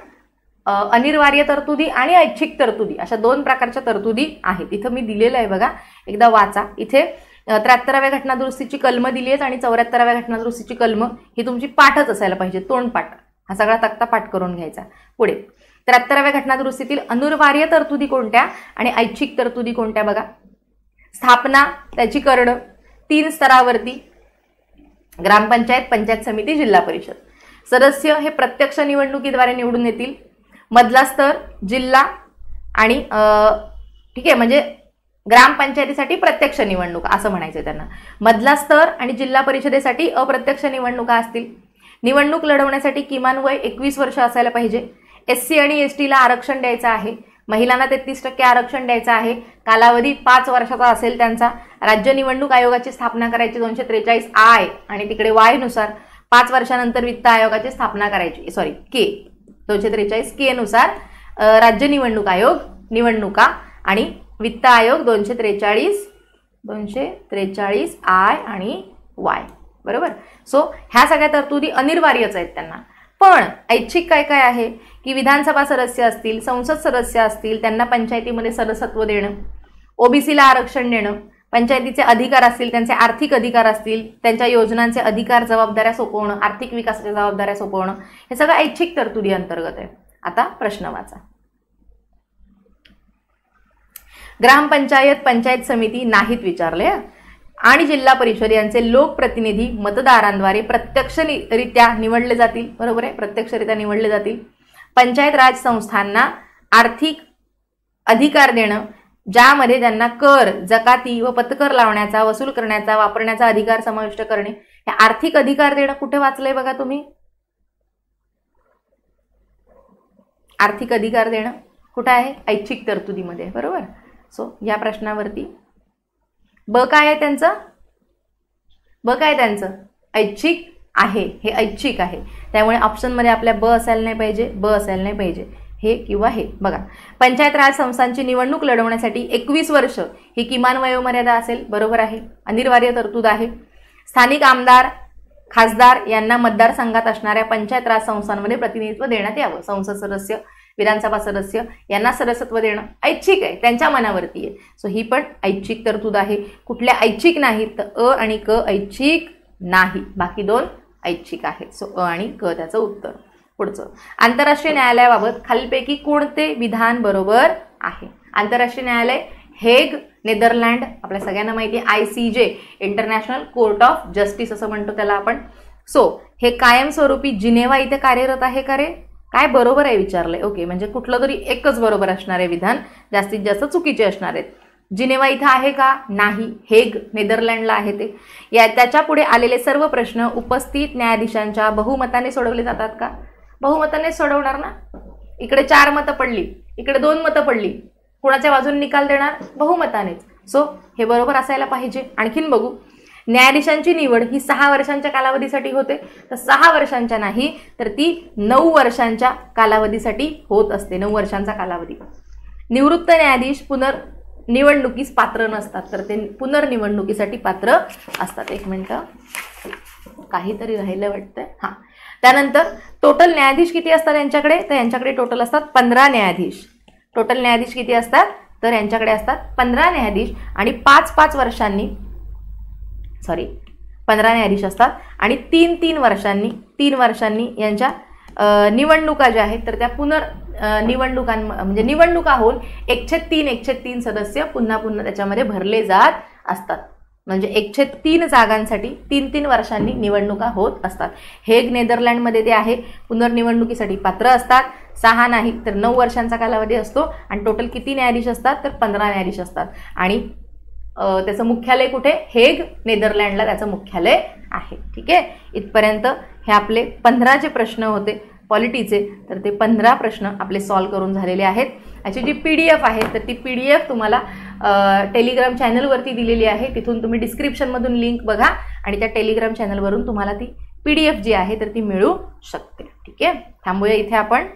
अनिवार्य तरतुदी आणि ऐच्छिक तरतुदी अशा 2 प्रकारच्या तरतुदी आहेत. इथं मी दिलेलं आहे बघा, एकदा वाचा. इथे 73व्या घटना दुरुस्तीची कलमं दिली आहेत आणि 74व्या घटना दुरुस्तीची कलमं ही तुमची पाठच असायला पाहिजे, तोंडपाठ. हा सगळा तक्ता पाठ करून घ्यायचा. पुढे, 73व्या घटना दुरुस्तीतील अनिवार्य तरतुदी कोणत्या आणि ऐच्छिक तरतुदी कोणत्या बघा. स्थापना त्याची करणं 3 स्तरावरती, ग्रामपंचायत, पंचायत समिती, जिल्हा परिषद. सदस्य हे प्रत्यक्ष निवडणुकीद्वारे निवडून येतील. मधला स्तर जिल्हा आणि ठीक आहे, म्हणजे ग्रामपंचायतीसाठी प्रत्यक्ष निवडणुका असं म्हणायचं त्यांना. मधला स्तर आणि जिल्हा परिषदेसाठी अप्रत्यक्ष निवडणुका असतील. निवडणूक लढवण्यासाठी किमान वय 21 वर्ष असायला पाहिजे. SC आणि STला आरक्षण द्यायचं आहे. महिलांना 33% आरक्षण द्यायचं आहे. कालावधी 5 वर्षाचा असेल त्यांचा. राज्य निवडणूक आयोगाची स्थापना करायची 243I आणि तिकडे Y नुसार. 5 वर्षानंतर वित्त आयोगाची स्थापना करायची, सॉरी K 243 K नुसार राज्य निवडणूक आयोग निवडणुका आणि वित्त आयोग 243 I आणि Y. बरोबर. सो ह्या सगळ्या तरतुदी अनिवार्यच आहेत त्यांना. पण ऐच्छिक काय काय आहे की विधानसभा सदस्य असतील, संसद सदस्य असतील, त्यांना पंचायतीमध्ये सदस्यत्व देणं. ओबीसीला आरक्षण देणं, पंचायतीचे अधिकार असतील, त्यांचे आर्थिक अधिकार असतील, त्यांच्या योजनांचे अधिकार जबाबदाऱ्या सोपवणं, आर्थिक विकासाच्या जबाबदाऱ्या सोपवणं, हे सगळं ऐच्छिक तरतुदी अंतर्गत आहे. आता प्रश्न वाचा. ग्रामपंचायत, पंचायत समिती नाहीत विचारले आणि जिल्हा परिषद यांचे लोकप्रतिनिधी मतदारांद्वारे प्रत्यक्षरित्या निवडले जातील. बरोबर आहे, प्रत्यक्षरित्या निवडले जातील. पंचायत राज संस्थांना आर्थिक अधिकार देणं, ज्यामध्ये त्यांना कर, जकाती व पथकर लावण्याचा, वसूल करण्याचा, वापरण्याचा अधिकार समाविष्ट करणे. हे आर्थिक अधिकार देणं कुठे वाचलंय बघा तुम्ही? आर्थिक अधिकार देणं कुठे आहे? ऐच्छिक तरतुदीमध्ये. बरोबर. सो या प्रश्नावरती ब काय आहे त्यांचं? ब काय त्यांचं? ऐच्छिक आहे. हे ऐच्छिक आहे, त्यामुळे ऑप्शनमध्ये आपल्या ब असायला नाही पाहिजे, ब असायला नाही पाहिजे, हे किंवा हे. बघा, पंचायत राज संस्थांची निवडणूक लढवण्यासाठी 21 वर्ष ही किमान वयोमर्यादा असेल. बरोबर आहे, अनिवार्य तरतूद आहे. स्थानिक आमदार, खासदार यांना मतदारसंघात असणाऱ्या पंचायत राज संस्थांमध्ये प्रतिनिधित्व देण्यात यावं. संसद सदस्य, विधानसभा सदस्य यांना सदस्यत्व देणं ऐच्छिक आहे, त्यांच्या मनावरती आहे. सो ही पण ऐच्छिक तरतूद आहे. कुठल्या ऐच्छिक नाहीत तर अ आणि क ऐच्छिक नाही, बाकी दोन ऐच्छिक आहेत. सो अ आणि क त्याचं उत्तर. पुढचं, आंतरराष्ट्रीय न्यायालयाबाबत खालीलपैकी कोणते विधान बरोबर आहे? आंतरराष्ट्रीय न्यायालय हेग, नेदरलँड, आपल्या सगळ्यांना माहिती आहे ICJ, international court of justice असं म्हणतो त्याला आपण. सो हे कायमस्वरूपी जिनेवा इथे कार्यरत आहे का रे? काय बरोबर आहे विचारलंय. ओके, म्हणजे कुठलं तरी एकच बरोबर असणारे विधान, जास्तीत जास्त चुकीचे असणार आहेत. जिनेवा इथं आहे का? नाही. हेग नेदरलँडला आहे ते. त्याच्या पुढे आलेले सर्व प्रश्न उपस्थित न्यायाधीशांच्या बहुमताने सोडवले जातात का? बहुमताने सोडवणार ना. इकडे 4 मतं पडली, इकडे 2 मतं पडली, कोणाच्या बाजूने निकाल देणार? बहुमतानेच. सो हे बरोबर असायला पाहिजे. आणखीन बघू, न्यायाधीशांची निवड ही 6 वर्षांच्या कालावधीसाठी होते, तर 6 वर्षांच्या नाही तर ती 9 वर्षांच्या कालावधीसाठी होत असते. 9 वर्षांचा कालावधी. निवृत्त न्यायाधीश पुनर्निवडणुकीस पात्र नसतात, तर ते पुनर्निवडणुकीसाठी पात्र असतात. एक मिनिटं, काहीतरी राहिलं वाटतंय. हां, त्यानंतर टोटल न्यायाधीश किती असतात यांच्याकडे? तर यांच्याकडे टोटल असतात 15 न्यायाधीश. टोटल न्यायाधीश किती असतात? तर यांच्याकडे असतात 15 न्यायाधीश आणि 5-5 वर्षांनी 15 न्यायाधीश असतात आणि 3 वर्षांनी यांच्या निवडणुका ज्या आहेत तर त्या निवडणुका निवडणुका होऊन 1/3 सदस्य पुन्हा त्याच्यामध्ये भरले जात असतात. म्हणजे 1/3 जागांसाठी 3 वर्षांनी निवडणुका होत असतात. हेग नेदरलँडमध्ये ते आहे, पुनर्निवडणुकीसाठी पात्र असतात. 6 नाही तर 9 वर्षांचा कालावधी असतो आणि टोटल किती न्यायाधीश असतात? तर 15 न्यायाधीश असतात. आणि त्याचं मुख्यालय कुठे? हेग नेदरलँडला त्याचं मुख्यालय आहे. ठीक आहे, इथपर्यंत हे आपले 15 जे प्रश्न होते पॉलिटीचे, तर ते 15 प्रश्न आपले सॉल्व्ह करून झालेले आहेत. याची जी PDF आहे तर ती PDF तुम्हाला टेलिग्राम चॅनलवरती दिलेली आहे. तिथून तुम्ही डिस्क्रिप्शनमधून लिंक बघा आणि त्या टेलिग्राम चॅनलवरून तुम्हाला ती PDF जी आहे तर ती मिळू शकते. ठीक आहे, थांबूया इथे आपण.